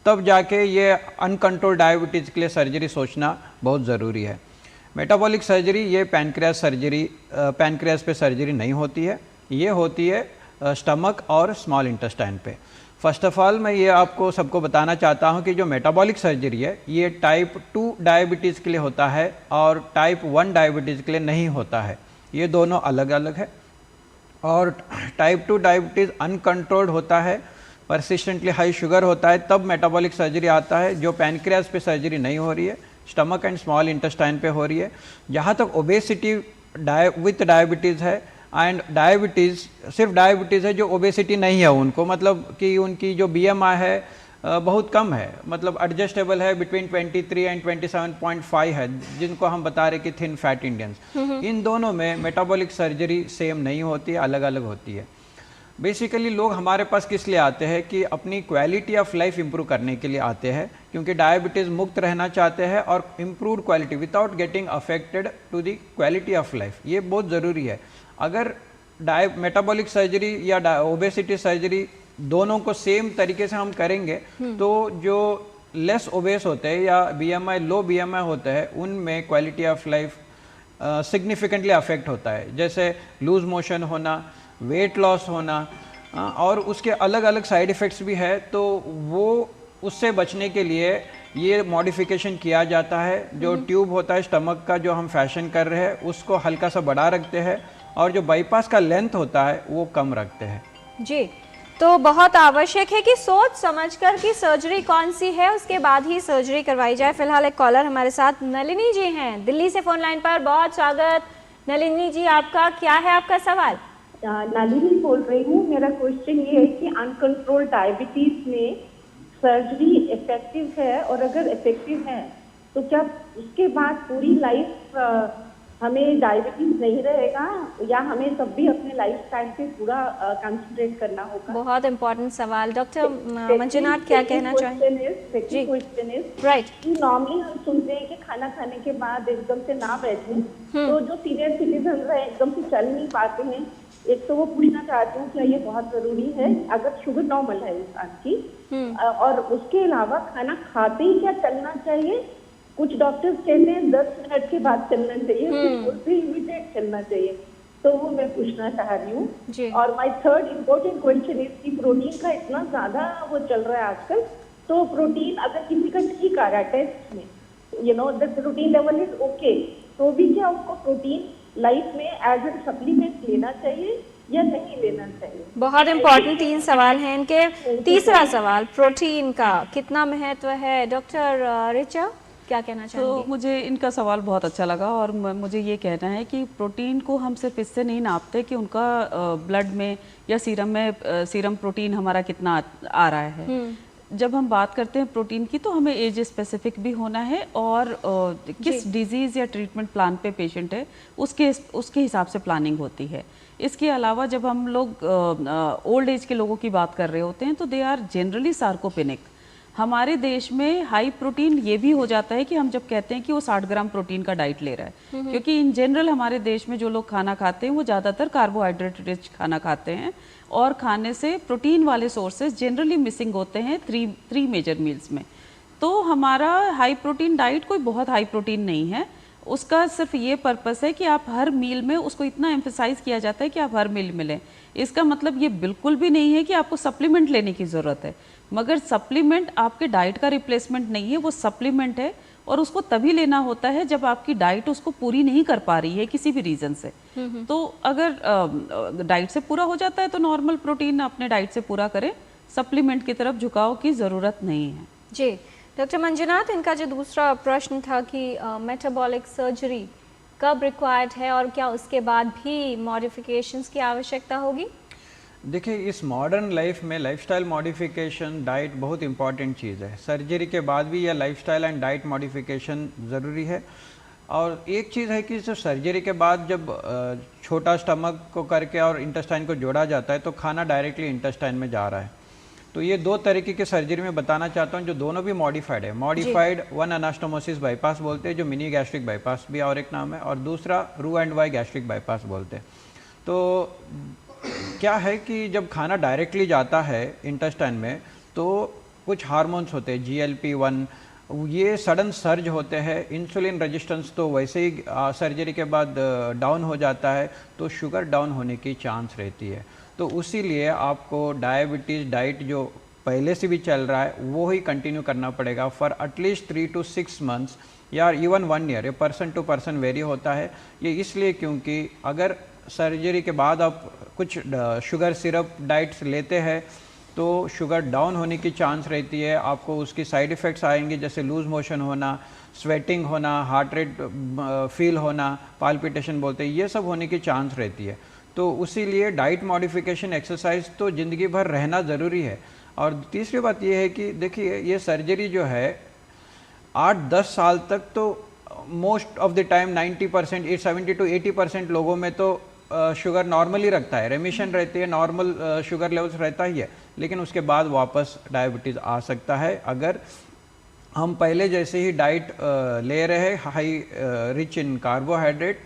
[SPEAKER 4] तब जाके ये अनकंट्रोल डायबिटीज़ के लिए सर्जरी सोचना बहुत ज़रूरी है। मेटाबॉलिक सर्जरी ये पैनक्रियास सर्जरी, पैनक्रियास पे सर्जरी नहीं होती है, ये होती है स्टमक और स्मॉल इंटेस्टाइन पे। फर्स्ट ऑफ ऑल मैं ये आपको सबको बताना चाहता हूँ कि जो मेटाबॉलिक सर्जरी है ये टाइप 2 डायबिटीज़ के लिए होता है और टाइप 1 डायबिटीज़ के लिए नहीं होता है, ये दोनों अलग अलग है। और टाइप 2 डायबिटीज़ अनकंट्रोल्ड होता है, परसिस्टेंटली हाई शुगर होता है, तब मेटाबॉलिक सर्जरी आता है। जो पैनक्रियास पे सर्जरी नहीं हो रही है, स्टमक एंड स्मॉल इंटेस्टाइन पे हो रही है। जहाँ तक ओबेसिटी विथ डायबिटीज़ है एंड डायबिटीज़, सिर्फ डायबिटीज़ है, जो ओबेसिटी नहीं है उनको, मतलब कि उनकी जो BMI है बहुत कम है, मतलब एडजस्टेबल है, बिटवीन 23 एंड 27.5 है, जिनको हम बता रहे कि थिन फैट इंडियंस। इन दोनों में मेटाबॉलिक सर्जरी सेम नहीं होती है, अलग अलग होती है। बेसिकली लोग हमारे पास किस लिए आते हैं कि अपनी क्वालिटी ऑफ लाइफ इंप्रूव करने के लिए आते हैं, क्योंकि डायबिटीज़ मुक्त रहना चाहते हैं और improve quality without getting affected to the quality of life, ये बहुत ज़रूरी है। अगर मेटाबॉलिक सर्जरी या ओबेसिटी सर्जरी दोनों को सेम तरीके से हम करेंगे तो जो लेस ओबेस होते हैं या BMI लो BMI होते हैं उनमें quality of life significantly affect होता है, जैसे लूज मोशन होना, वेट लॉस होना, और उसके अलग अलग साइड इफ़ेक्ट्स भी है। तो वो उससे बचने के लिए ये मॉडिफिकेशन किया जाता है। जो ट्यूब होता है स्टमक का जो हम फैशन कर रहे हैं उसको हल्का सा बढ़ा रखते हैं और जो बाईपास का लेंथ होता है वो कम रखते हैं।
[SPEAKER 1] जी, तो बहुत आवश्यक है कि सोच समझकर कि सर्जरी कौन सी है उसके बाद ही सर्जरी करवाई जाए। फिलहाल एक कॉलर हमारे साथ नलिनी जी हैं दिल्ली से फोन लाइन पर, बहुत स्वागत नलिनी जी आपका। क्या है आपका सवाल?
[SPEAKER 9] नलिनी बोल रही हूँ। मेरा क्वेश्चन ये है कि अनकंट्रोल्ड डायबिटीज में सर्जरी इफेक्टिव है, और अगर इफेक्टिव है तो क्या उसके बाद पूरी लाइफ हमें डायबिटीज नहीं रहेगा, या हमें तब भी अपने लाइफ स्टाइल पे पूरा कंसंट्रेट करना होगा?
[SPEAKER 1] बहुत इंपॉर्टेंट सवाल। डॉक्टर मंजुनाथ क्या कहना चाहेंगे?
[SPEAKER 9] जी, क्वेश्चन इज राइट कि नॉर्मली हम सुनते हैं कि खाना खाने के बाद एकदम से ना बैठे, तो जो सीनियर सिटीजन है एकदम से चल नहीं पाते हैं, एक तो वो पूछना चाहती हूँ क्या ये बहुत जरूरी है अगर शुगर नॉर्मल है इंसान की, और उसके अलावा खाना खाते ही क्या चलना चाहिए? कुछ डॉक्टर्स कहते हैं 10 मिनट के बाद चलना चाहिए, कुछ उससे इमीडिएट चलना चाहिए, तो वो मैं पूछना चाह रही हूँ। और my third important question is कि प्रोटीन का इतना ज्यादा वो चल रहा है आजकल, तो प्रोटीन अगर किसी का ठीक आ रहा है टेस्ट में, you know the protein level is okay, तो भी क्या उसको प्रोटीन लाइफ में एज ए सप्लीमेंट लेना चाहिए, या नहीं लेना चाहिए?
[SPEAKER 1] बहुत इम्पोर्टेंट 3 सवाल हैं इनके। तीसरा सवाल, प्रोटीन का कितना महत्व है? डॉक्टर रिचा क्या कहना चाहेंगे?
[SPEAKER 3] तो मुझे इनका सवाल बहुत अच्छा लगा और मुझे ये कहना है कि प्रोटीन को हम सिर्फ इससे नहीं नापते कि उनका ब्लड में या सीरम में सीरम प्रोटीन हमारा कितना आ रहा है। जब हम बात करते हैं प्रोटीन की तो हमें एज स्पेसिफिक भी होना है और किस डिजीज़ या ट्रीटमेंट प्लान पे पेशेंट है उसके हिसाब से प्लानिंग होती है। इसके अलावा जब हम लोग ओल्ड एज के लोगों की बात कर रहे होते हैं तो दे आर जनरली सार्कोपेनिक। हमारे देश में हाई प्रोटीन ये भी हो जाता है कि हम जब कहते हैं कि वो 60 ग्राम प्रोटीन का डाइट ले रहा है, क्योंकि इन जनरल हमारे देश में जो लोग खाना खाते हैं वो ज़्यादातर कार्बोहाइड्रेट रिच खाना खाते हैं और खाने से प्रोटीन वाले सोर्सेज जनरली मिसिंग होते हैं थ्री मेजर मील्स में। तो हमारा हाई प्रोटीन डाइट कोई बहुत हाई प्रोटीन नहीं है, उसका सिर्फ ये पर्पस है कि आप हर मील में उसको इतना एम्फेसाइज किया जाता है कि आप हर मील में लें। इसका मतलब ये बिल्कुल भी नहीं है कि आपको सप्लीमेंट लेने की ज़रूरत है, मगर सप्लीमेंट आपके डाइट का रिप्लेसमेंट नहीं है, वो सप्लीमेंट है और उसको तभी लेना होता है जब आपकी डाइट उसको पूरी नहीं कर पा रही है किसी भी रीज़न से। तो अगर डाइट से पूरा हो जाता है तो नॉर्मल प्रोटीन अपने डाइट से पूरा करें, सप्लीमेंट की तरफ झुकाव की ज़रूरत नहीं है।
[SPEAKER 1] जी डॉक्टर मंजुनाथ, इनका जो दूसरा प्रश्न था कि मेटाबॉलिक सर्जरी कब रिक्वायर्ड है और क्या उसके बाद भी मॉडिफिकेशंस की आवश्यकता होगी?
[SPEAKER 4] देखिए, इस मॉडर्न लाइफ में लाइफस्टाइल मॉडिफिकेशन, डाइट बहुत इंपॉर्टेंट चीज़ है। सर्जरी के बाद भी यह लाइफस्टाइल एंड डाइट मॉडिफिकेशन ज़रूरी है। और एक चीज़ है कि सिर्फ सर्जरी के बाद जब छोटा स्टमक को करके और इंटेस्टाइन को जोड़ा जाता है तो खाना डायरेक्टली इंटेस्टाइन में जा रहा है। तो ये दो तरीके की सर्जरी में बताना चाहता हूँ जो दोनों भी मॉडिफाइड है। मॉडिफाइड वन अनास्टोमोसिस बाईपास बोलते हैं, जो मिनी गैस्ट्रिक बाईपास भी और एक नाम है, और दूसरा रू एंड वाई गैस्ट्रिक बाईपास बोलते हैं। तो क्या है कि जब खाना डायरेक्टली जाता है इंटेस्टाइन में तो कुछ हार्मोन्स होते हैं, GLP-1, ये सडन सर्ज होते हैं। इंसुलिन रेजिस्टेंस तो वैसे ही सर्जरी के बाद डाउन हो जाता है, तो शुगर डाउन होने की चांस रहती है। तो उसीलिए आपको डायबिटीज़ डाइट जो पहले से भी चल रहा है वो ही कंटिन्यू करना पड़ेगा फॉर एटलीस्ट 3 to 6 months या इवन 1 year। ये पर्सन टू पर्सन वेरी होता है। ये इसलिए क्योंकि अगर सर्जरी के बाद आप कुछ शुगर सिरप डाइट्स लेते हैं तो शुगर डाउन होने की चांस रहती है। आपको उसकी साइड इफ़ेक्ट्स आएंगे, जैसे लूज मोशन होना, स्वेटिंग होना, हार्ट रेट फील होना, पाल्पिटेशन बोलते हैं, ये सब होने की चांस रहती है। तो उसीलिए डाइट मॉडिफिकेशन, एक्सरसाइज तो ज़िंदगी भर रहना ज़रूरी है। और तीसरी बात ये है कि देखिए, ये सर्जरी जो है 8-10 साल तक तो most of the time 90%, 70 to 80% लोगों में तो शुगर नॉर्मली रखता है, रेमिशन रहती है, नॉर्मल शुगर लेवल्स रहता ही है। लेकिन उसके बाद वापस डायबिटीज़ आ सकता है अगर हम पहले जैसे ही डाइट ले रहे हैं, high rich in carbohydrate,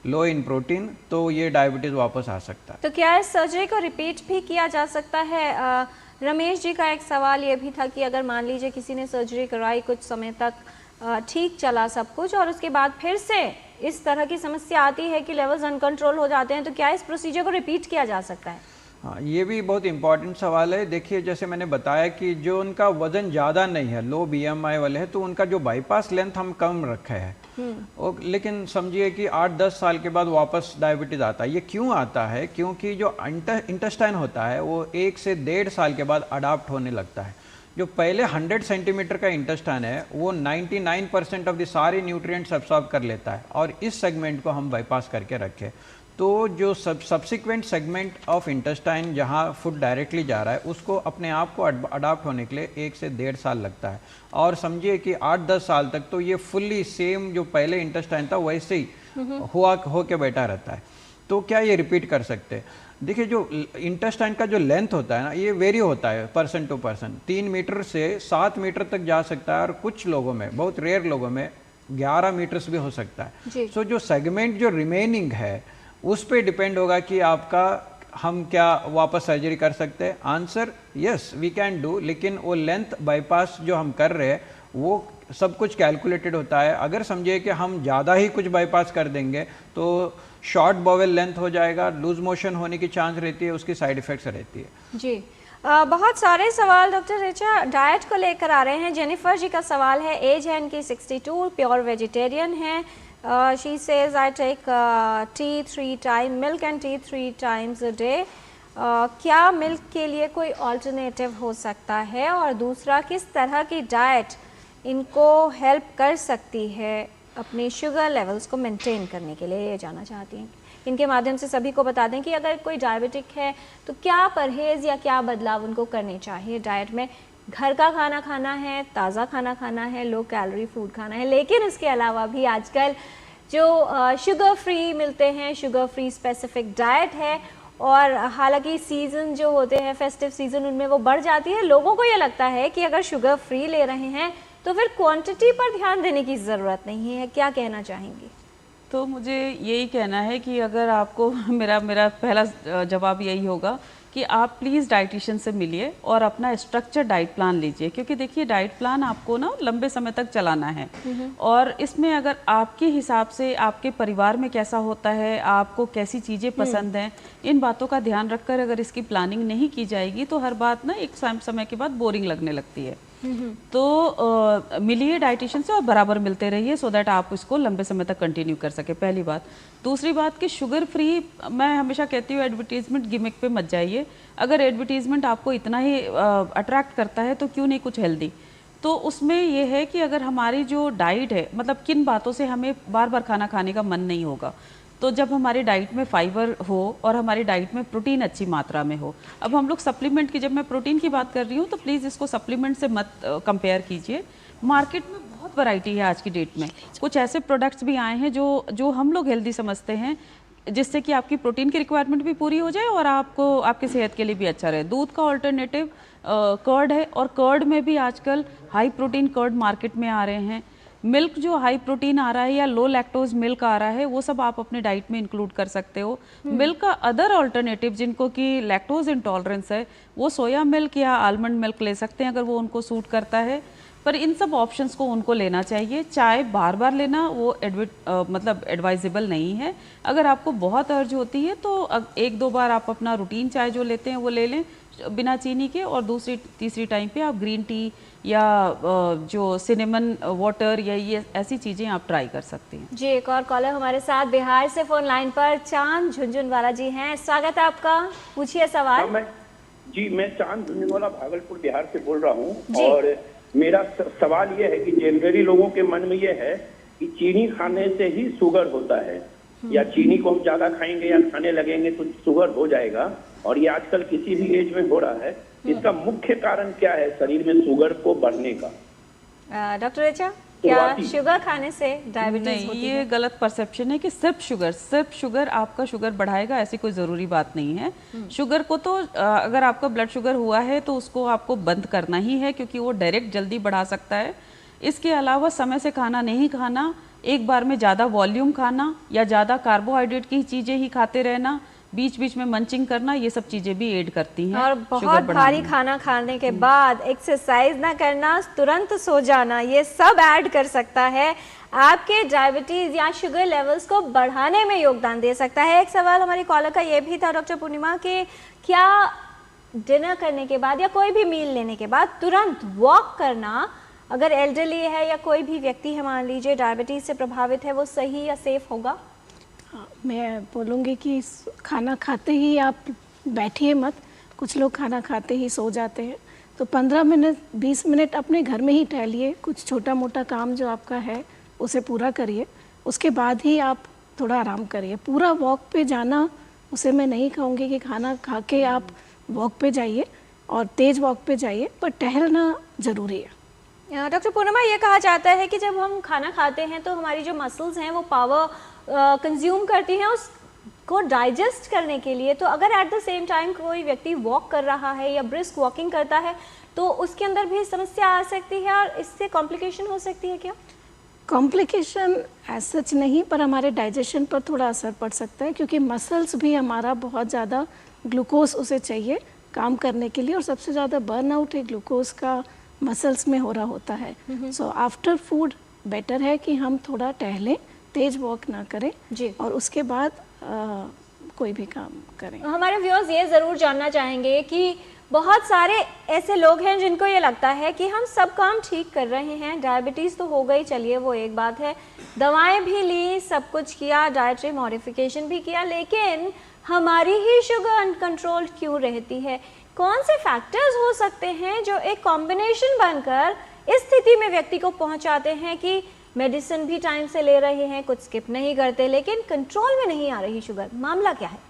[SPEAKER 4] low in protein, तो ये डायबिटीज़ वापस आ सकता है।
[SPEAKER 1] तो क्या इस सर्जरी को रिपीट भी किया जा सकता है? रमेश जी का एक सवाल ये भी था कि अगर मान लीजिए किसी ने सर्जरी कराई, कुछ समय तक ठीक चला सब कुछ, और उसके बाद फिर से इस तरह की समस्या आती है कि लेवल्स अनकंट्रोल हो जाते हैं, तो क्या इस प्रोसीजर को रिपीट किया जा सकता है?
[SPEAKER 4] हाँ, ये भी बहुत इंपॉर्टेंट सवाल है। देखिए, जैसे मैंने बताया कि जो उनका वजन ज़्यादा नहीं है, लो BMI वाले हैं, तो उनका जो बाईपास लेंथ हम कम रखे हैं। लेकिन समझिए कि 8-10 साल के बाद वापस डायबिटीज़ आता है। ये क्यों आता है? क्योंकि जो इंटेस्टाइन होता है वो 1 से 1.5 साल के बाद अडाप्ट होने लगता है। जो पहले 100 सेंटीमीटर का इंटेस्टाइन है वो 99% ऑफ द सारे न्यूट्रिएंट्स अब्सॉर्ब कर लेता है, और इस सेगमेंट को हम बाईपास करके रखें तो जो सब्सिक्वेंट सेगमेंट ऑफ इंटेस्टाइन जहाँ फूड डायरेक्टली जा रहा है उसको अपने आप को अडाप्ट होने के लिए 1 से 1.5 साल लगता है। और समझिए कि 8-10 साल तक तो ये फुल्ली सेम जो पहले इंटेस्टाइन था वैसे ही हो के बैठा रहता है। तो क्या ये रिपीट कर सकते हैं? देखिए, जो इंटेस्टाइन का जो लेंथ होता है ना, ये वेरी होता है पर्सन टू पर्सन। 3 मीटर से 7 मीटर तक जा सकता है, और कुछ लोगों में, बहुत रेयर लोगों में 11 मीटर्स भी हो सकता है। सो जो सेगमेंट जो रिमेनिंग है उस पर डिपेंड होगा कि आपका हम क्या वापस सर्जरी कर सकते हैं। Answer yes, we can do, लेकिन वो लेंथ बाईपास जो हम कर रहे हैं वो सब कुछ कैलकुलेटेड होता है। अगर समझिए कि हम ज़्यादा ही कुछ बाईपास कर देंगे तो शॉर्ट बॉवेल लेंथ हो जाएगा, लूज मोशन होने की चांस रहती है, उसकी साइड इफेक्ट्स रहती है।
[SPEAKER 1] जी बहुत सारे सवाल डॉक्टर रिचा डाइट को लेकर आ रहे हैं। जेनिफर जी का सवाल है, एज है इनकी 62, प्योर वेजिटेरियन है, She says I take tea 3 times, milk and tea 3 times a day. क्या मिल्क के लिए कोई ऑल्टरनेटिव हो सकता है? और दूसरा, किस तरह की डाइट इनको हेल्प कर सकती है अपने शुगर लेवल्स को मेंटेन करने के लिए? ये जानना चाहती हैं। इनके माध्यम से सभी को बता दें कि अगर कोई डायबिटिक है तो क्या परहेज़ या क्या बदलाव उनको करने चाहिए डाइट में। घर का खाना खाना है, ताज़ा खाना खाना है, लो कैलोरी फूड खाना है, लेकिन इसके अलावा भी आजकल जो शुगर फ्री मिलते हैं, शुगर फ्री स्पेसिफिक डाइट है, और हालांकि सीज़न जो होते हैं फेस्टिव सीज़न उनमें वो बढ़ जाती है। लोगों को ये लगता है कि अगर शुगर फ्री ले रहे हैं तो फिर क्वांटिटी पर ध्यान देने की ज़रूरत नहीं है। क्या कहना चाहेंगी?
[SPEAKER 3] तो मुझे यही कहना है कि अगर आपको मेरा पहला जवाब यही होगा कि आप प्लीज़ डाइटिशियन से मिलिए और अपना स्ट्रक्चर डाइट प्लान लीजिए, क्योंकि देखिए डाइट प्लान आपको ना लंबे समय तक चलाना है, और इसमें अगर आपके हिसाब से आपके परिवार में कैसा होता है, आपको कैसी चीज़ें पसंद हैं, इन बातों का ध्यान रखकर अगर इसकी प्लानिंग नहीं की जाएगी तो हर बात ना एक समय के बाद बोरिंग लगने लगती है। तो मिलिए डाइटिशियन से और बराबर मिलते रहिए सो दैट आप इसको लंबे समय तक कंटिन्यू कर सके, पहली बात। दूसरी बात कि शुगर फ्री, मैं हमेशा कहती हूँ एडवर्टीजमेंट गिमिक पे मत जाइए। अगर एडवर्टीजमेंट आपको इतना ही अट्रैक्ट करता है तो क्यों नहीं कुछ हेल्दी। तो उसमें ये है कि अगर हमारी जो डाइट है, मतलब किन बातों से हमें बार बार खाना खाने का मन नहीं होगा, तो जब हमारी डाइट में फाइबर हो और हमारी डाइट में प्रोटीन अच्छी मात्रा में हो। अब हम लोग सप्लीमेंट की, जब मैं प्रोटीन की बात कर रही हूँ तो प्लीज़ इसको सप्लीमेंट से मत कंपेयर कीजिए। मार्केट में बहुत वैरायटी है आज की डेट में। कुछ ऐसे प्रोडक्ट्स भी आए हैं जो हम लोग हेल्दी समझते हैं, जिससे कि आपकी प्रोटीन की रिक्वायरमेंट भी पूरी हो जाए और आपको आपकी सेहत के लिए भी अच्छा रहे। दूध का ऑल्टरनेटिव कर्ड है, और कर्ड में भी आजकल हाई प्रोटीन कर्ड मार्केट में आ रहे हैं। मिल्क जो हाई प्रोटीन आ रहा है या लो लैक्टोज मिल्क आ रहा है, वो सब आप अपने डाइट में इंक्लूड कर सकते हो। मिल्क का अदर ऑल्टरनेटिव जिनको कि लैक्टोज इंटॉलरेंस है, वो सोया मिल्क या आलमंड मिल्क ले सकते हैं अगर वो उनको सूट करता है, पर इन सब ऑप्शंस को उनको लेना चाहिए। चाय बार बार लेना वो मतलब एडवाइजेबल नहीं है। अगर आपको बहुत अर्ज होती है तो एक दो बार आप अपना रूटीन चाय जो लेते हैं वो ले लें बिना चीनी के, और दूसरी तीसरी टाइम पे आप ग्रीन टी या जो सिनेमन वाटर या ये ऐसी चीज़ें आप ट्राई कर सकती हैं।
[SPEAKER 1] जी, एक और कॉलर हमारे साथ बिहार से फोन लाइन पर चांद झुंझुनवाला जी हैं। स्वागत है आपका, पूछिए सवाल।
[SPEAKER 12] मैं चांद झुंझुनवाला भागलपुर बिहार से बोल रहा हूँ, और मेरा सवाल ये है कि जनरली लोगों के मन में ये है कि चीनी खाने से ही शुगर होता है, या चीनी को हम ज्यादा खाएंगे या खाने लगेंगे तो शुगर हो जाएगा, और ये आजकल किसी भी एज में हो रहा है। इसका मुख्य कारण क्या है शरीर में शुगर को बढ़ने का?
[SPEAKER 1] डॉक्टर रेचा, क्या शुगर खाने से डायबिटीज होती है?
[SPEAKER 3] ये गलत परसेप्शन है कि सिर्फ शुगर आपका शुगर बढ़ाएगा, ऐसी कोई ज़रूरी बात नहीं है। शुगर को तो अगर आपका ब्लड शुगर हुआ है तो उसको आपको बंद करना ही है, क्योंकि वो डायरेक्ट जल्दी बढ़ा सकता है। इसके अलावा समय से खाना नहीं खाना, एक बार में ज़्यादा वॉल्यूम खाना या ज़्यादा कार्बोहाइड्रेट की चीज़ें ही खाते रहना, बीच बीच में मंचिंग करना, ये सब चीजें भी ऐड करती हैं।
[SPEAKER 1] और बहुत भारी खाना खाने के बाद एक्सरसाइज ना करना, तुरंत सो जाना, ये सब ऐड कर सकता है आपके डायबिटीज या शुगर लेवल्स को बढ़ाने में योगदान दे सकता है। एक सवाल हमारी कॉलर का ये भी था डॉक्टर पूर्णिमा कि क्या डिनर करने के बाद या कोई भी मील लेने के बाद तुरंत वॉक करना, अगर एल्डरली है या कोई भी व्यक्ति है मान लीजिए डायबिटीज से प्रभावित है, वो सही या सेफ होगा?
[SPEAKER 2] मैं बोलूँगी कि खाना खाते ही आप बैठिए मत। कुछ लोग खाना खाते ही सो जाते हैं, तो 15 मिनट 20 मिनट अपने घर में ही टहलिए। कुछ छोटा मोटा काम जो आपका है उसे पूरा करिए, उसके बाद ही आप थोड़ा आराम करिए। पूरा वॉक पे जाना, उसे मैं नहीं कहूँगी कि खाना खा के आप वॉक पे जाइए और तेज़ वॉक पे जाइए, पर टहलना ज़रूरी है।
[SPEAKER 1] डॉक्टर पूर्णिमा, ये कहा जाता है कि जब हम खाना खाते हैं तो हमारी जो मसल्स हैं वो पावर कंज्यूम करती हैं उसको डाइजेस्ट करने के लिए। तो अगर एट द सेम टाइम कोई व्यक्ति वॉक कर रहा है या ब्रिस्क वॉकिंग करता है तो उसके अंदर भी समस्या आ सकती है और इससे कॉम्प्लिकेशन हो सकती है क्या?
[SPEAKER 2] कॉम्प्लिकेशन एज सच नहीं, पर हमारे डाइजेशन पर थोड़ा असर पड़ सकता है, क्योंकि मसल्स भी हमारा बहुत ज़्यादा ग्लूकोज उसे चाहिए काम करने के लिए, और सबसे ज़्यादा बर्नआउट है ग्लूकोज का मसल्स में हो रहा होता है। सो आफ्टर फूड बेटर है कि हम थोड़ा टहलें, तेज वॉक ना करें जी, और उसके बाद कोई भी काम करें।
[SPEAKER 1] हमारे व्यूअर्स ये ज़रूर जानना चाहेंगे कि बहुत सारे ऐसे लोग हैं जिनको ये लगता है कि हम सब काम ठीक कर रहे हैं, डायबिटीज़ तो हो गई, चलिए वो एक बात है, दवाएं भी ली, सब कुछ किया, डाइटरी मॉडिफिकेशन भी किया, लेकिन हमारी ही शुगर अनकंट्रोल्ड क्यों रहती है? कौन से फैक्टर्स हो सकते हैं जो एक कॉम्बिनेशन बनकर इस स्थिति में व्यक्ति को पहुंचाते हैं कि मेडिसिन भी टाइम से ले रहे हैं, कुछ स्किप नहीं करते, लेकिन कंट्रोल में नहीं आ रही शुगर? मामला क्या है?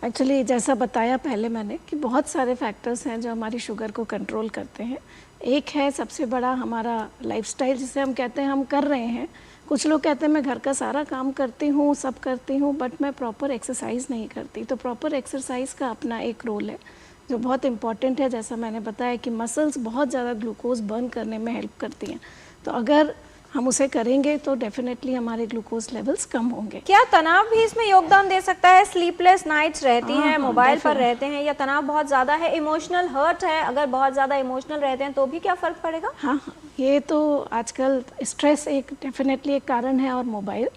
[SPEAKER 2] एक्चुअली जैसा बताया पहले मैंने कि बहुत सारे फैक्टर्स हैं जो हमारी शुगर को कंट्रोल करते हैं। एक है सबसे बड़ा हमारा लाइफस्टाइल, जिसे हम कहते हैं हम कर रहे हैं। कुछ लोग कहते हैं मैं घर का सारा काम करती हूँ, सब करती हूँ, बट मैं प्रॉपर एक्सरसाइज नहीं करती। तो प्रॉपर एक्सरसाइज का अपना एक रोल है जो बहुत इम्पॉर्टेंट है। जैसा मैंने बताया कि मसल्स बहुत ज़्यादा ग्लूकोज बर्न करने में हेल्प करती हैं, तो अगर हम उसे करेंगे तो डेफिनेटली हमारे ग्लूकोज लेवल्स कम होंगे।
[SPEAKER 1] क्या तनाव भी इसमें योगदान दे सकता है? स्लीपलेस नाइट्स रहती हैं, मोबाइल पर रहते हैं, या तनाव बहुत ज़्यादा है, इमोशनल हर्ट है, अगर बहुत ज़्यादा इमोशनल रहते हैं तो भी क्या फ़र्क पड़ेगा?
[SPEAKER 2] हाँ, ये तो आजकल स्ट्रेस एक डेफिनेटली एक कारण है, और मोबाइल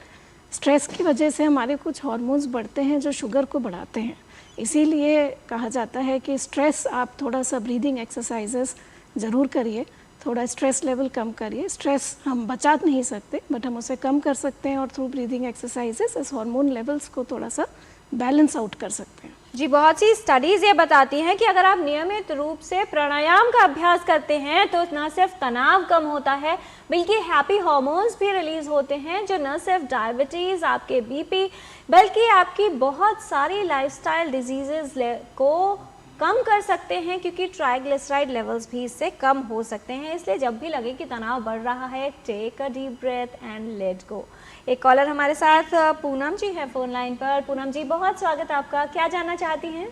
[SPEAKER 2] स्ट्रेस की वजह से हमारे कुछ हार्मोन्स बढ़ते हैं जो शुगर को बढ़ाते हैं। इसीलिए कहा जाता है कि स्ट्रेस, आप थोड़ा सा ब्रीदिंग एक्सरसाइजेस ज़रूर करिए, थोड़ा स्ट्रेस लेवल कम करिए। स्ट्रेस हम बचा नहीं सकते, बट हम उसे कम कर सकते हैं, और थ्रू ब्रीदिंग एक्सरसाइजेस इस हार्मोन लेवल्स को थोड़ा सा बैलेंस आउट कर सकते हैं।
[SPEAKER 1] जी, बहुत सी स्टडीज़ ये बताती हैं कि अगर आप नियमित रूप से प्राणायाम का अभ्यास करते हैं तो न सिर्फ तनाव कम होता है, बल्कि हैप्पी हार्मोन्स भी रिलीज होते हैं जो न सिर्फ डायबिटीज़, आपके बीपी, बल्कि आपकी बहुत सारी लाइफस्टाइल डिजीज़ेस को कम कर सकते हैं, क्योंकि ट्राइग्लिसराइड लेवल्स भी इससे कम हो सकते हैं। इसलिए जब भी लगे कि तनाव बढ़ रहा है, take a deep breath and let go. एक कॉलर हमारे साथ पूनम जी है फोन लाइन पर। पूनम जी, बहुत स्वागत आपका, क्या जानना चाहती हैं?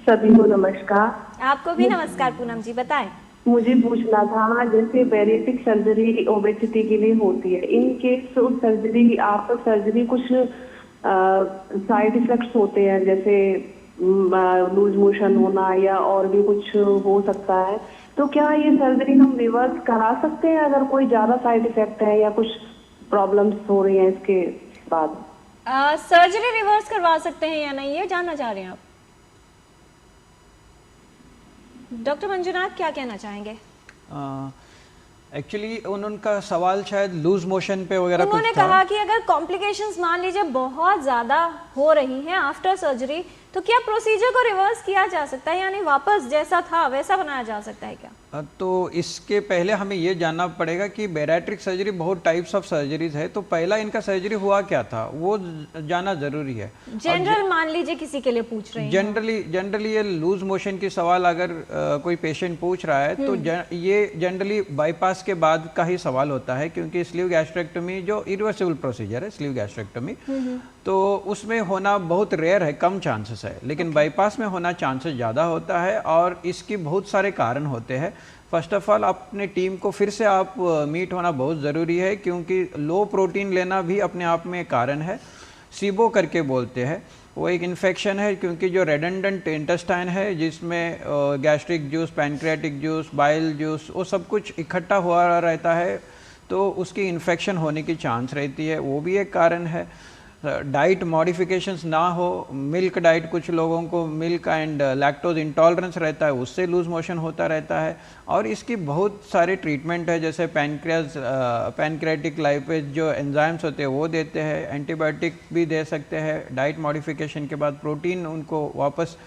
[SPEAKER 13] सभी को नमस्कार।
[SPEAKER 1] आपको भी नमस्कार पूनम जी, बताएं।
[SPEAKER 13] मुझे पूछना था, जैसे बैरिएट्रिक सर्जरी ओबेसिटी के लिए होती है, इन केस उस सर्जरी, आफ्टर सर्जरी कुछ साइड इफेक्ट्स होते हैं, जैसे लूज मोशन होना या और भी कुछ हो सकता है, तो क्या ये सर्जरी हम रिवर्स करा सकते हैं अगर कोई ज्यादा साइड इफेक्ट है या कुछ प्रॉब्लम्स हो रही हैं इसके बाद?
[SPEAKER 1] सर्जरी रिवर्स करवा सकते हैं या नहीं, ये जानना चाह रहे हैं आप? डॉक्टर मंजुनाथ क्या कहना चाहेंगे?
[SPEAKER 4] एक्चुअली उनका सवाल शायद लूज मोशन पे वगैरह कुछ था।
[SPEAKER 1] उन्होंने कहा कि अगर कॉम्प्लिकेशंस मान लीजिए बहुत ज़्यादा हो रही हैं आफ्टर सर्जरी, तो क्या प्रोसीजर को रिवर्स किया जा सकता है, यानी वापस जैसा था वैसा बनाया जा सकता है क्या?
[SPEAKER 4] तो इसके पहले हमें ये जानना पड़ेगा कि बैरिएट्रिक सर्जरी बहुत टाइप्स ऑफ सर्जरीज है, तो पहला इनका सर्जरी हुआ क्या था वो जाना जरूरी है।
[SPEAKER 1] जनरल मान लीजिए किसी के लिए पूछ रहे हैं,
[SPEAKER 4] जनरली ये लूज मोशन की सवाल अगर कोई पेशेंट पूछ रहा है तो ये जनरली बाईपास के बाद का ही सवाल होता है, क्योंकि स्लीव गैस्ट्रेक्टोमी जो इरिवर्सिबल प्रोसीजर है, स्लीव गैस्ट्रेक्टोमी, तो उसमें होना बहुत रेयर है, कम चांसेस है, लेकिन बाईपास में होना चांसेस ज़्यादा होता है, और इसकी बहुत सारे कारण होते हैं। फर्स्ट ऑफ ऑल अपने टीम को फिर से आप मीट होना बहुत ज़रूरी है, क्योंकि लो प्रोटीन लेना भी अपने आप में कारण है। सीबो करके बोलते हैं, वो एक इन्फेक्शन है, क्योंकि जो रेडंडेंट इंटेस्टाइन है जिसमें gastric juice, pancreatic juice, bile juice, वो सब कुछ इकट्ठा हुआ रहता है, तो उसकी इन्फेक्शन होने की चांस रहती है, वो भी एक कारण है। डाइट मॉडिफिकेशंस ना हो, मिल्क डाइट, कुछ लोगों को मिल्क एंड लैक्टोज इंटॉलरेंस रहता है, उससे लूज मोशन होता रहता है, और इसकी बहुत सारे ट्रीटमेंट है, जैसे पैनक्रियाटिक लाइपेज जो एंजाइम्स होते हैं वो देते हैं, एंटीबायोटिक भी दे सकते हैं, डाइट मॉडिफिकेशन के बाद प्रोटीन उनको वापस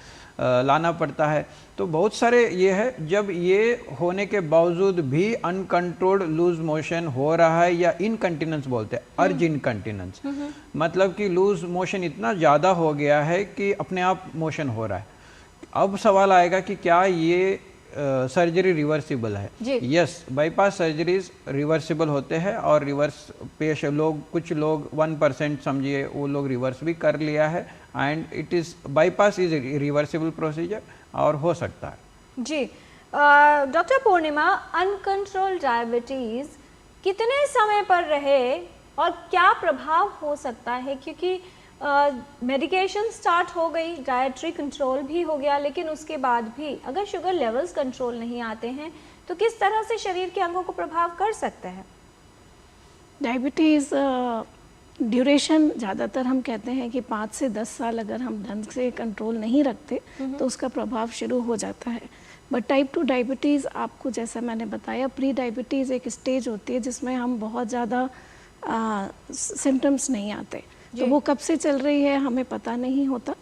[SPEAKER 4] लाना पड़ता है। तो बहुत सारे ये है, जब ये होने के बावजूद भी अनकंट्रोल्ड लूज मोशन हो रहा है, या इनकंटिनेंस बोलते हैं, अर्ज इनकंटिनेंस, मतलब कि लूज मोशन इतना ज़्यादा हो गया है कि अपने आप मोशन हो रहा है। अब सवाल आएगा कि क्या ये सर्जरी रिवर्सिबल है? यस, बाईपास सर्जरीज रिवर्सिबल होते हैं, और रिवर्स कुछ लोग 1% समझिए वो लोग रिवर्स भी कर लिया है, and it is bypass is reversible procedure और हो सकता है।
[SPEAKER 1] जी, डॉक्टर पूर्णिमा, अनकंट्रोल्ड डायबिटीज़ कितने समय पर रहे और क्या प्रभाव हो सकता है? क्योंकि मेडिकेशन स्टार्ट हो गई, डाइटरी कंट्रोल भी हो गया, लेकिन उसके बाद भी अगर शुगर लेवल्स कंट्रोल नहीं आते हैं तो किस तरह से शरीर के अंगों को प्रभाव कर सकता है?
[SPEAKER 2] डायबिटीज़ ड्यूरेशन ज़्यादातर हम कहते हैं कि 5 से 10 साल अगर हम ढंग से कंट्रोल नहीं रखते तो उसका प्रभाव शुरू हो जाता है। बट टाइप 2 डायबिटीज़ आपको जैसा मैंने बताया, प्री डायबिटीज़ एक स्टेज होती है जिसमें हम बहुत ज़्यादा सिम्टम्स नहीं आते, तो वो कब से चल रही है हमें पता नहीं होता।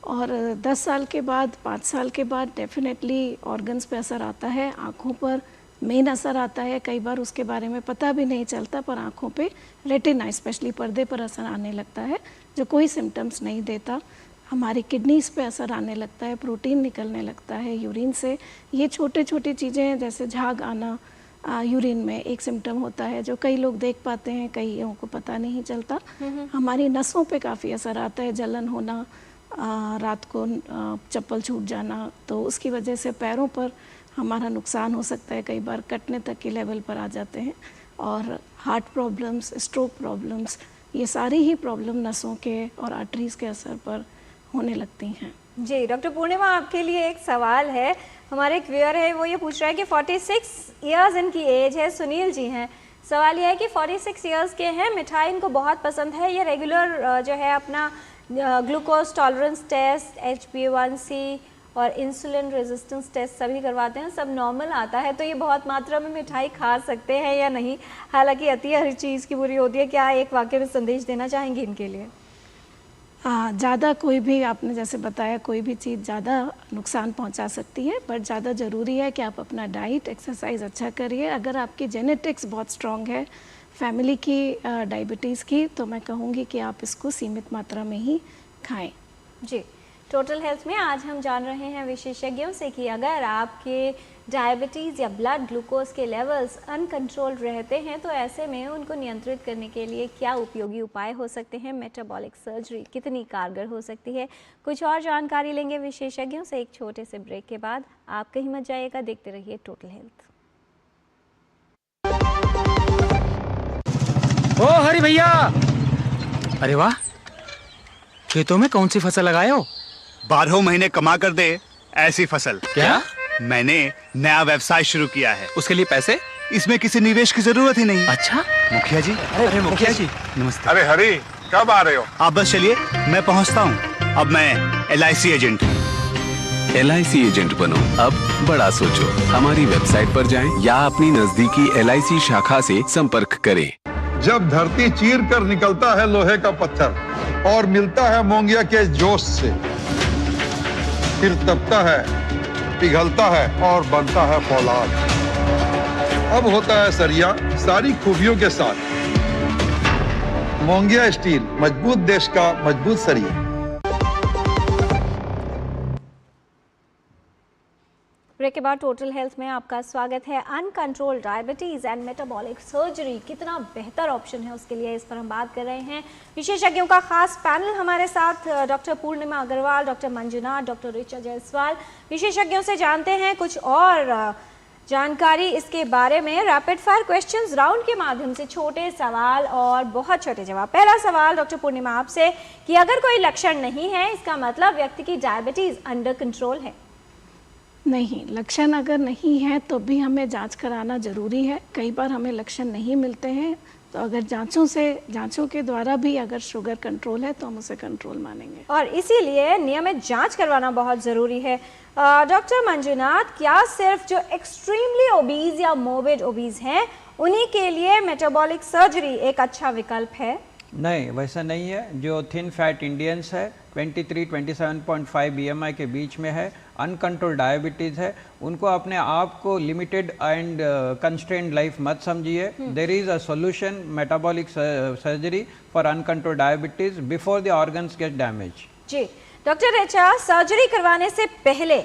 [SPEAKER 2] और 10 साल के बाद, 5 साल के बाद डेफिनेटली ऑर्गन्स पे असर आता है, आँखों पर मेन असर आता है। कई बार उसके बारे में पता भी नहीं चलता, पर आँखों पे रेटिना स्पेशली पर्दे पर असर आने लगता है जो कोई सिम्टम्स नहीं देता। हमारी किडनीज़ पे असर आने लगता है, प्रोटीन निकलने लगता है यूरिन से। ये छोटे छोटी चीज़ें हैं, जैसे झाग आना यूरिन में एक सिम्टम होता है जो कई लोग देख पाते हैं, कईयों को पता नहीं चलता। हमारी नसों पे काफ़ी असर आता है, जलन होना, रात को चप्पल छूट जाना, तो उसकी वजह से पैरों पर हमारा नुकसान हो सकता है, कई बार कटने तक के लेवल पर आ जाते हैं। और हार्ट प्रॉब्लम्स, स्ट्रोक प्रॉब्लम्स, ये सारी ही प्रॉब्लम नसों के और आर्टरीज़ के असर पर होने लगती हैं।
[SPEAKER 1] जी डॉक्टर पूर्णिमा, आपके लिए एक सवाल है। हमारे एक व्यूअर है, वो ये पूछ रहा है कि 46 इयर्स इनकी एज है, सुनील जी हैं। सवाल यह है कि 46 इयर्स के हैं, मिठाई इनको बहुत पसंद है, ये रेगुलर जो है अपना ग्लूकोज टॉलरेंस टेस्ट, HbA1c और इंसुलिन रेजिस्टेंस टेस्ट सभी करवाते हैं, सब नॉर्मल आता है, तो ये बहुत मात्रा में मिठाई खा सकते हैं या नहीं? हालांकि अति हर चीज़ की बुरी होती है। क्या एक वाक्य में संदेश देना चाहेंगे इनके लिए?
[SPEAKER 2] ज़्यादा कोई भी, आपने जैसे बताया, कोई भी चीज़ ज़्यादा नुकसान पहुंचा सकती है, बट ज़्यादा ज़रूरी है कि आप अपना डाइट, एक्सरसाइज अच्छा करिए। अगर आपकी जेनेटिक्स बहुत स्ट्रॉन्ग है फैमिली की डायबिटीज़ की, तो मैं कहूँगी कि आप इसको सीमित मात्रा में ही खाएं।
[SPEAKER 1] जी, टोटल हेल्थ में आज हम जान रहे हैं विशेषज्ञों से कि अगर आपके डायबिटीज़ या ब्लड ग्लूकोज के लेवल्स अनकंट्रोल रहते हैं तो ऐसे में उनको नियंत्रित करने के लिए क्या उपयोगी उपाय हो सकते हैं, मेटाबॉलिक सर्जरी कितनी कारगर हो सकती है, कुछ और जानकारी लेंगे विशेषज्ञों से एक छोटे से ब्रेक के बाद। आप कहीं मत जाइएगा, देखते रहिए टोटल हेल्थ।
[SPEAKER 14] ओ हरी भैया, अरे वाह, खेतों में कौन सी फसल लगाए हो?
[SPEAKER 15] 12 महीने कमा कर दे ऐसी फसल।
[SPEAKER 14] क्या?
[SPEAKER 15] मैंने नया व्यवसाय शुरू किया है।
[SPEAKER 14] उसके लिए पैसे?
[SPEAKER 15] इसमें किसी निवेश की जरूरत ही नहीं।
[SPEAKER 14] अच्छा
[SPEAKER 15] मुखिया जी।
[SPEAKER 14] अरे मुखिया जी
[SPEAKER 15] नमस्ते।
[SPEAKER 8] अरे हरी, कब आ रहे हो?
[SPEAKER 15] आप बस चलिए, मैं पहुंचता हूं। अब मैं LIC एजेंट हूं।
[SPEAKER 7] LIC एजेंट बनो, अब बड़ा सोचो। हमारी वेबसाइट पर जाएं या अपनी नजदीकी LIC शाखा से संपर्क करें।
[SPEAKER 8] जब धरती चीर कर निकलता है लोहे का पत्थर और मिलता है मोंगिया के जोश से, फिर तपता है, पिघलता है और बनता है फौलाद। अब होता है सरिया सारी खूबियों के साथ। मोंगिया स्टील, मजबूत देश का मजबूत सरिया।
[SPEAKER 1] ब्रेक के बाद टोटल हेल्थ में आपका स्वागत है। Uncontrolled diabetes and metabolic surgery कितना बेहतर ऑप्शन है, उसके लिए इस पर हम बात कर रहे हैं। विशेषज्ञों का खास पैनल हमारे साथ, doctor Purnima Agarwal, doctor Manjunath, doctor Richa Jaiswal. विशेषज्ञों से जानते हैं कुछ और जानकारी इसके बारे में। रैपिड फायर क्वेश्चंस राउंड के माध्यम से छोटे सवाल और बहुत छोटे जवाब। पहला सवाल डॉक्टर पूर्णिमा आपसे कि अगर कोई लक्षण नहीं है, इसका मतलब व्यक्ति की डायबिटीज़ अंडर कंट्रोल है?
[SPEAKER 2] नहीं, लक्षण अगर नहीं है तो भी हमें जांच कराना ज़रूरी है। कई बार हमें लक्षण नहीं मिलते हैं, तो अगर जांचों के द्वारा भी अगर शुगर कंट्रोल है तो हम उसे कंट्रोल मानेंगे,
[SPEAKER 1] और इसीलिए नियमित जांच करवाना बहुत ज़रूरी है। डॉक्टर मंजुनाथ, क्या सिर्फ जो एक्सट्रीमली ओबीज या मोर्बिड ओबीज हैं उन्हीं के लिए मेटाबॉलिक सर्जरी एक अच्छा विकल्प है?
[SPEAKER 4] नहीं, वैसा नहीं है। जो थिन फैट इंडियंस है, 23-27.5 BMI के बीच में है, अनकंट्रोल्ड डायबिटीज़ है, उनको अपने आप को लिमिटेड एंड कंस्ट्रेंड लाइफ मत समझिए। There is a solution, metabolic surgery for uncontrolled diabetes before the organs get damage.
[SPEAKER 1] जी डॉक्टर ऋचा, सर्जरी करवाने से पहले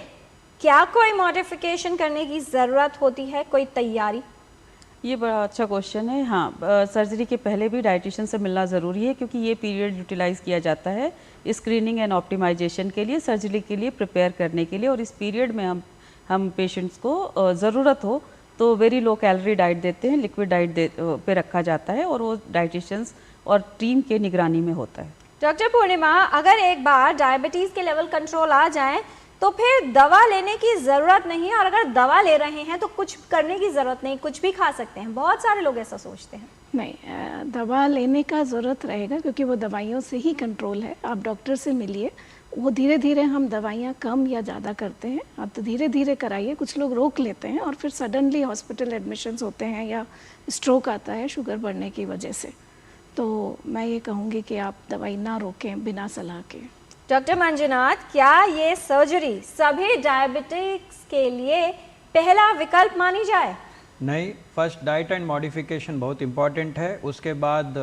[SPEAKER 1] क्या कोई मॉडिफिकेशन करने की ज़रूरत होती है, कोई तैयारी?
[SPEAKER 3] ये बड़ा अच्छा क्वेश्चन है। हाँ, सर्जरी के पहले भी डाइटिशियन से मिलना ज़रूरी है, क्योंकि ये पीरियड यूटिलाइज़ किया जाता है स्क्रीनिंग एंड ऑप्टिमाइजेशन के लिए, सर्जरी के लिए प्रिपेयर करने के लिए। और इस पीरियड में हम पेशेंट्स को ज़रूरत हो तो वेरी लो कैलोरी डाइट देते हैं, लिक्विड डाइट पे रखा जाता है, और वो डाइटिशियंस और टीम के निगरानी में होता है।
[SPEAKER 1] डॉक्टर पूर्णिमा, अगर एक बार डायबिटीज़ के लेवल कंट्रोल आ जाए तो फिर दवा लेने की ज़रूरत नहीं है, और अगर दवा ले रहे हैं तो कुछ करने की ज़रूरत नहीं, कुछ भी खा सकते हैं? बहुत सारे लोग ऐसा सोचते हैं।
[SPEAKER 2] नहीं, दवा लेने का ज़रूरत रहेगा क्योंकि वो दवाइयों से ही कंट्रोल है। आप डॉक्टर से मिलिए, वो धीरे धीरे हम दवाइयाँ कम या ज़्यादा करते हैं। आप तो धीरे धीरे कराइए। कुछ लोग रोक लेते हैं और फिर सडनली हॉस्पिटल एडमिशन्स होते हैं या स्ट्रोक आता है शुगर बढ़ने की वजह से। तो मैं ये कहूँगी कि आप दवाई ना रोकें बिना सलाह के।
[SPEAKER 1] डॉक्टर मंजुनाथ, क्या ये सर्जरी सभी डायबिटिक्स के लिए पहला विकल्प मानी जाए?
[SPEAKER 4] नहीं, फर्स्ट डाइट एंड मॉडिफिकेशन बहुत इंपॉर्टेंट है। उसके बाद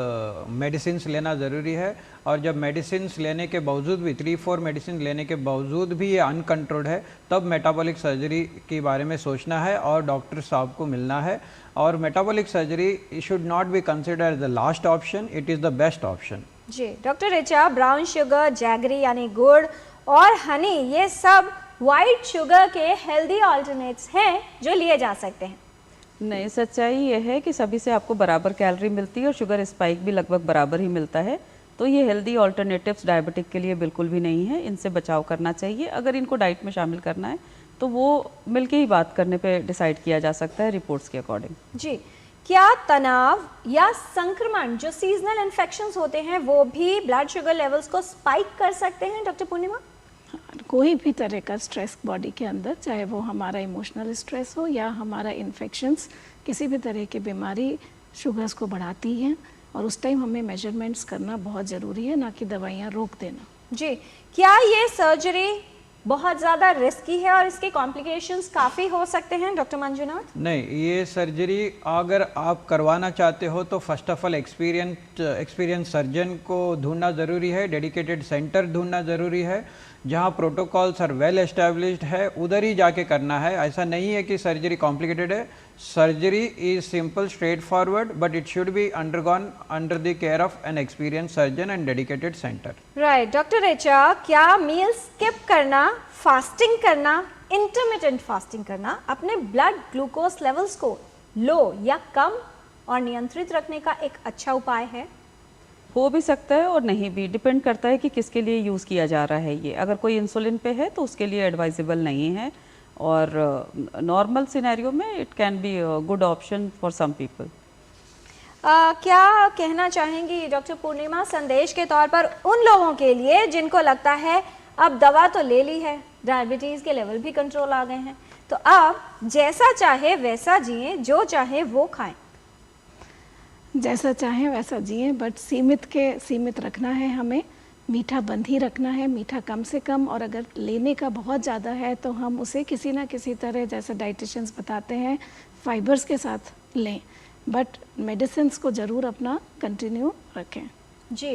[SPEAKER 4] मेडिसिन लेना ज़रूरी है। और जब मेडिसिन लेने के बावजूद भी 3-4 मेडिसिन लेने के बावजूद भी ये अनकंट्रोल्ड है, तब मेटाबॉलिक सर्जरी के बारे में सोचना है और डॉक्टर साहब को मिलना है। और metabolic surgery should not be consider the last option, it is the best option.
[SPEAKER 1] जी doctor Richa, brown sugar, jaggery यानी गुड़ और हनी, ये सब वाइट शुगर के हेल्दी ऑल्टरनेट्स हैं जो लिए जा सकते हैं।
[SPEAKER 3] नहीं, सच्चाई ये है कि सभी से आपको बराबर कैलोरी मिलती है और शुगर स्पाइक भी लगभग बराबर ही मिलता है। तो ये हेल्दी ऑल्टरनेटिव्स डायबिटिक के लिए बिल्कुल भी नहीं है, इनसे बचाव करना चाहिए। अगर इनको डाइट में शामिल करना है तो वो मिलके ही बात करने पे डिसाइड किया जा सकता है रिपोर्ट्स के अकॉर्डिंग।
[SPEAKER 1] जी, क्या तनाव या संक्रमण जो सीजनल इन्फेक्शंस होते हैं वो भी ब्लड शुगर लेवल्स को स्पाइक कर सकते हैं डॉक्टर पूर्णिमा?
[SPEAKER 2] कोई भी तरह का स्ट्रेस बॉडी के अंदर, चाहे वो हमारा इमोशनल स्ट्रेस हो या हमारा इन्फेक्शंस, किसी भी तरह की बीमारी शुगर्स को बढ़ाती हैं और उस टाइम हमें मेजरमेंट्स करना बहुत ज़रूरी है, ना कि दवाइयाँ रोक देना।
[SPEAKER 1] जी, क्या ये सर्जरी बहुत ज़्यादा रिस्की है और इसके कॉम्प्लिकेशंस काफ़ी हो सकते हैं डॉक्टर मंजुनाथ?
[SPEAKER 4] नहीं, ये सर्जरी अगर आप करवाना चाहते हो तो first of all experience surgeon को ढूंढना ज़रूरी है, डेडिकेटेड सेंटर ढूंढना ज़रूरी है जहाँ प्रोटोकॉल्स और वेल एस्टेब्लिश्ड है, उधर ही जाके करना है। ऐसा नहीं है कि सर्जरी कॉम्प्लिकेटेड है। Surgery is simple, straight forward, but it should be undergone under the care of an experience surgeon and dedicated centre.
[SPEAKER 1] Right doctor Richa, क्या मील स्किप करना, फास्टिंग करना, इंटरमिटेंट फास्टिंग करना अपने ब्लड ग्लूकोज लेवल्स को लो या कम और नियंत्रित रखने का एक अच्छा उपाय है?
[SPEAKER 3] हो भी सकता है और नहीं भी, डिपेंड करता है कि किसके लिए यूज़ किया जा रहा है ये। अगर कोई इंसुलिन पे है तो उसके लिए एडवाइजेबल नहीं है, और नॉर्मल सिनेरियो में it can be good option for some people.
[SPEAKER 1] क्या कहना चाहेंगी डॉक्टर पूर्णिमा संदेश के तौर पर उन लोगों के लिए जिनको लगता है अब दवा तो ले ली है, डायबिटीज़ के लेवल भी कंट्रोल आ गए हैं, तो अब जैसा चाहे वैसा जिए, जो चाहे वो खाएं?
[SPEAKER 2] जैसा चाहें वैसा जिए, बट सीमित रखना है हमें। मीठा बंद ही रखना है, मीठा कम से कम, और अगर लेने का बहुत ज़्यादा है तो हम उसे किसी ना किसी तरह, जैसे डाइटिशियंस बताते हैं, फाइबर्स के साथ लें, बट मेडिसिन्स को ज़रूर अपना कंटिन्यू रखें।
[SPEAKER 1] जी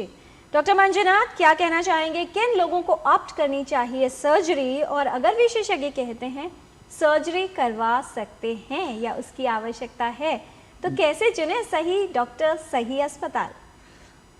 [SPEAKER 1] डॉक्टर मंजुनाथ, क्या कहना चाहेंगे, किन लोगों को ऑप्ट करनी चाहिए सर्जरी, और अगर विशेषज्ञ कहते हैं सर्जरी करवा सकते हैं या उसकी आवश्यकता है, तो कैसे चुने सही डॉक्टर, सही अस्पताल?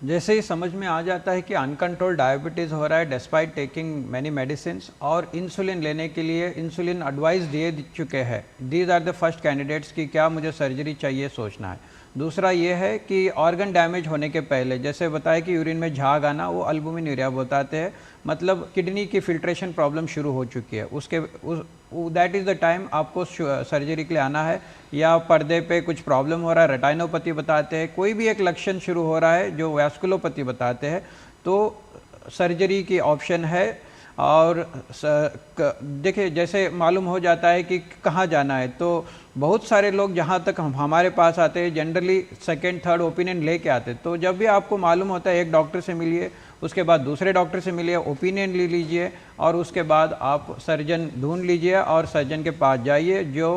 [SPEAKER 4] जैसे ही समझ में आ जाता है कि अनकंट्रोल्ड डायबिटीज़ हो रहा है डिस्पाइट टेकिंग मैनी मेडिसिन, और इंसुलिन लेने के लिए इंसुलिन एडवाइस दिए चुके हैं, these are the first candidates कि क्या मुझे सर्जरी चाहिए, सोचना है। दूसरा ये है कि ऑर्गन डैमेज होने के पहले, जैसे बताया कि यूरिन में झाग आना, वो अल्बुमिनुरिया बताते हैं, मतलब किडनी की फिल्ट्रेशन प्रॉब्लम शुरू हो चुकी है, उसके दैट इज़ द टाइम आपको सर्जरी के लिए आना है। या पर्दे पे कुछ प्रॉब्लम हो रहा है, रेटाइनोपैथी बताते हैं, कोई भी एक लक्षण शुरू हो रहा है जो वैस्कुलोपैथी बताते हैं, तो सर्जरी की ऑप्शन है। और देखिए, जैसे मालूम हो जाता है कि कहाँ जाना है, तो बहुत सारे लोग जहाँ तक हमारे पास आते हैं जनरली सेकंड थर्ड ओपिनियन लेके आते हैं। तो जब भी आपको मालूम होता है, एक डॉक्टर से मिलिए, उसके बाद दूसरे डॉक्टर से मिलिए, ओपिनियन ले लीजिए, और उसके बाद आप सर्जन ढूंढ लीजिए और सर्जन के पास जाइए जो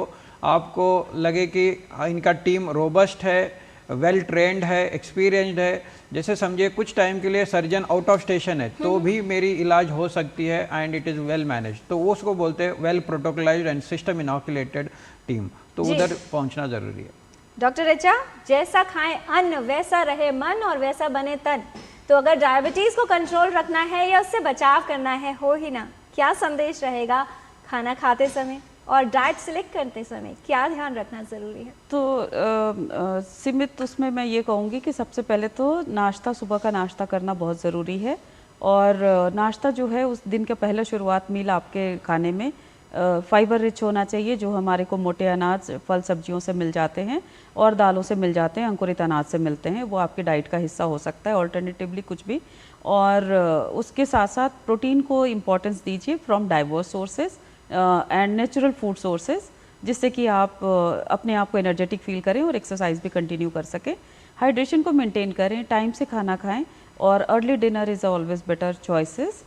[SPEAKER 4] आपको लगे कि इनका टीम रोबस्ट है, वेल ट्रेंड है, एक्सपीरियंस्ड है। जैसे समझिए कुछ टाइम के लिए सर्जन आउट ऑफ स्टेशन है तो भी मेरी इलाज हो सकती है and it is well manage, तो वो उसको बोलते हैं वेल प्रोटोकॉलाइज्ड एंड सिस्टम इनॉकुलेटेड टीम, तो उधर पहुंचना ज़रूरी है।
[SPEAKER 1] डॉक्टर रिचा, जैसा खाएं अन्न वैसा रहे मन और वैसा बने तन, तो अगर डायबिटीज़ को कंट्रोल रखना है या उससे बचाव करना है, हो ही ना, क्या संदेश रहेगा खाना खाते समय और डाइट सिलेक्ट करते समय, क्या ध्यान रखना ज़रूरी है?
[SPEAKER 3] तो सीमित उसमें मैं ये कहूँगी कि सबसे पहले तो नाश्ता, सुबह का नाश्ता करना बहुत ज़रूरी है, और नाश्ता जो है उस दिन के पहले शुरुआत मील आपके खाने में फाइबर रिच होना चाहिए, जो हमारे को मोटे अनाज फल सब्जियों से मिल जाते हैं और दालों से मिल जाते हैं, अंकुरित अनाज से मिलते हैं, वो आपके डाइट का हिस्सा हो सकता है ऑल्टरनेटिवली कुछ भी। और उसके साथ साथ प्रोटीन को इम्पोर्टेंस दीजिए from diverse sources and natural food sources, जिससे कि आप अपने आप को एनर्जेटिक फील करें और एक्सरसाइज भी कंटिन्यू कर सकें। हाइड्रेशन को मेंटेन करें, टाइम से खाना खाएं और early dinner is always better choices.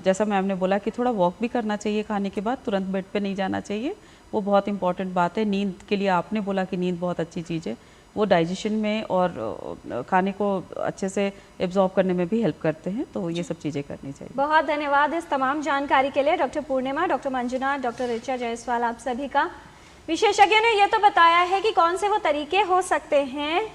[SPEAKER 3] जैसा मैम ने बोला कि थोड़ा वॉक भी करना चाहिए खाने के बाद, तुरंत बेड पे नहीं जाना चाहिए, वो बहुत इंपॉर्टेंट बात है। नींद के लिए आपने बोला कि नींद बहुत अच्छी चीज़ है, वो डाइजेशन में और खाने को अच्छे से एब्जॉर्ब करने में भी हेल्प करते हैं, तो ये सब चीज़ें करनी चाहिए।
[SPEAKER 1] बहुत धन्यवाद इस तमाम जानकारी के लिए डॉक्टर पूर्णिमा, डॉक्टर मंजुनाथ, डॉक्टर ऋचा जायसवाल, आप सभी का। विशेषज्ञों ने यह तो बताया है कि कौन से वो तरीके हो सकते हैं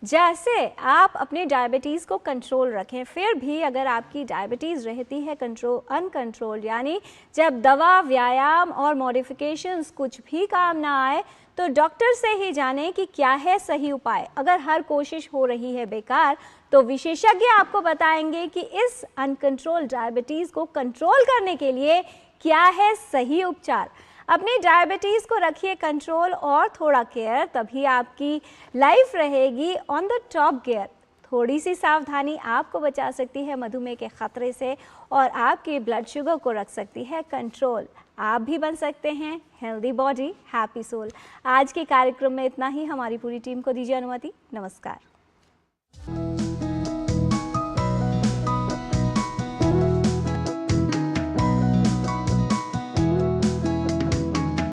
[SPEAKER 1] जैसे आप अपने डायबिटीज़ को कंट्रोल रखें। फिर भी अगर आपकी डायबिटीज़ रहती है अनकंट्रोल, यानी जब दवा, व्यायाम और मॉडिफिकेशंस कुछ भी काम ना आए, तो डॉक्टर से ही जानें कि क्या है सही उपाय। अगर हर कोशिश हो रही है बेकार, तो विशेषज्ञ आपको बताएंगे कि इस अनकंट्रोल डायबिटीज़ को कंट्रोल करने के लिए क्या है सही उपचार। अपनी डायबिटीज़ को रखिए कंट्रोल और थोड़ा केयर, तभी आपकी लाइफ रहेगी ऑन द टॉप गियर। थोड़ी सी सावधानी आपको बचा सकती है मधुमेह के खतरे से और आपके ब्लड शुगर को रख सकती है कंट्रोल। आप भी बन सकते हैं हेल्दी बॉडी हैप्पी सोल। आज के कार्यक्रम में इतना ही। हमारी पूरी टीम को दीजिए अनुमति। नमस्कार।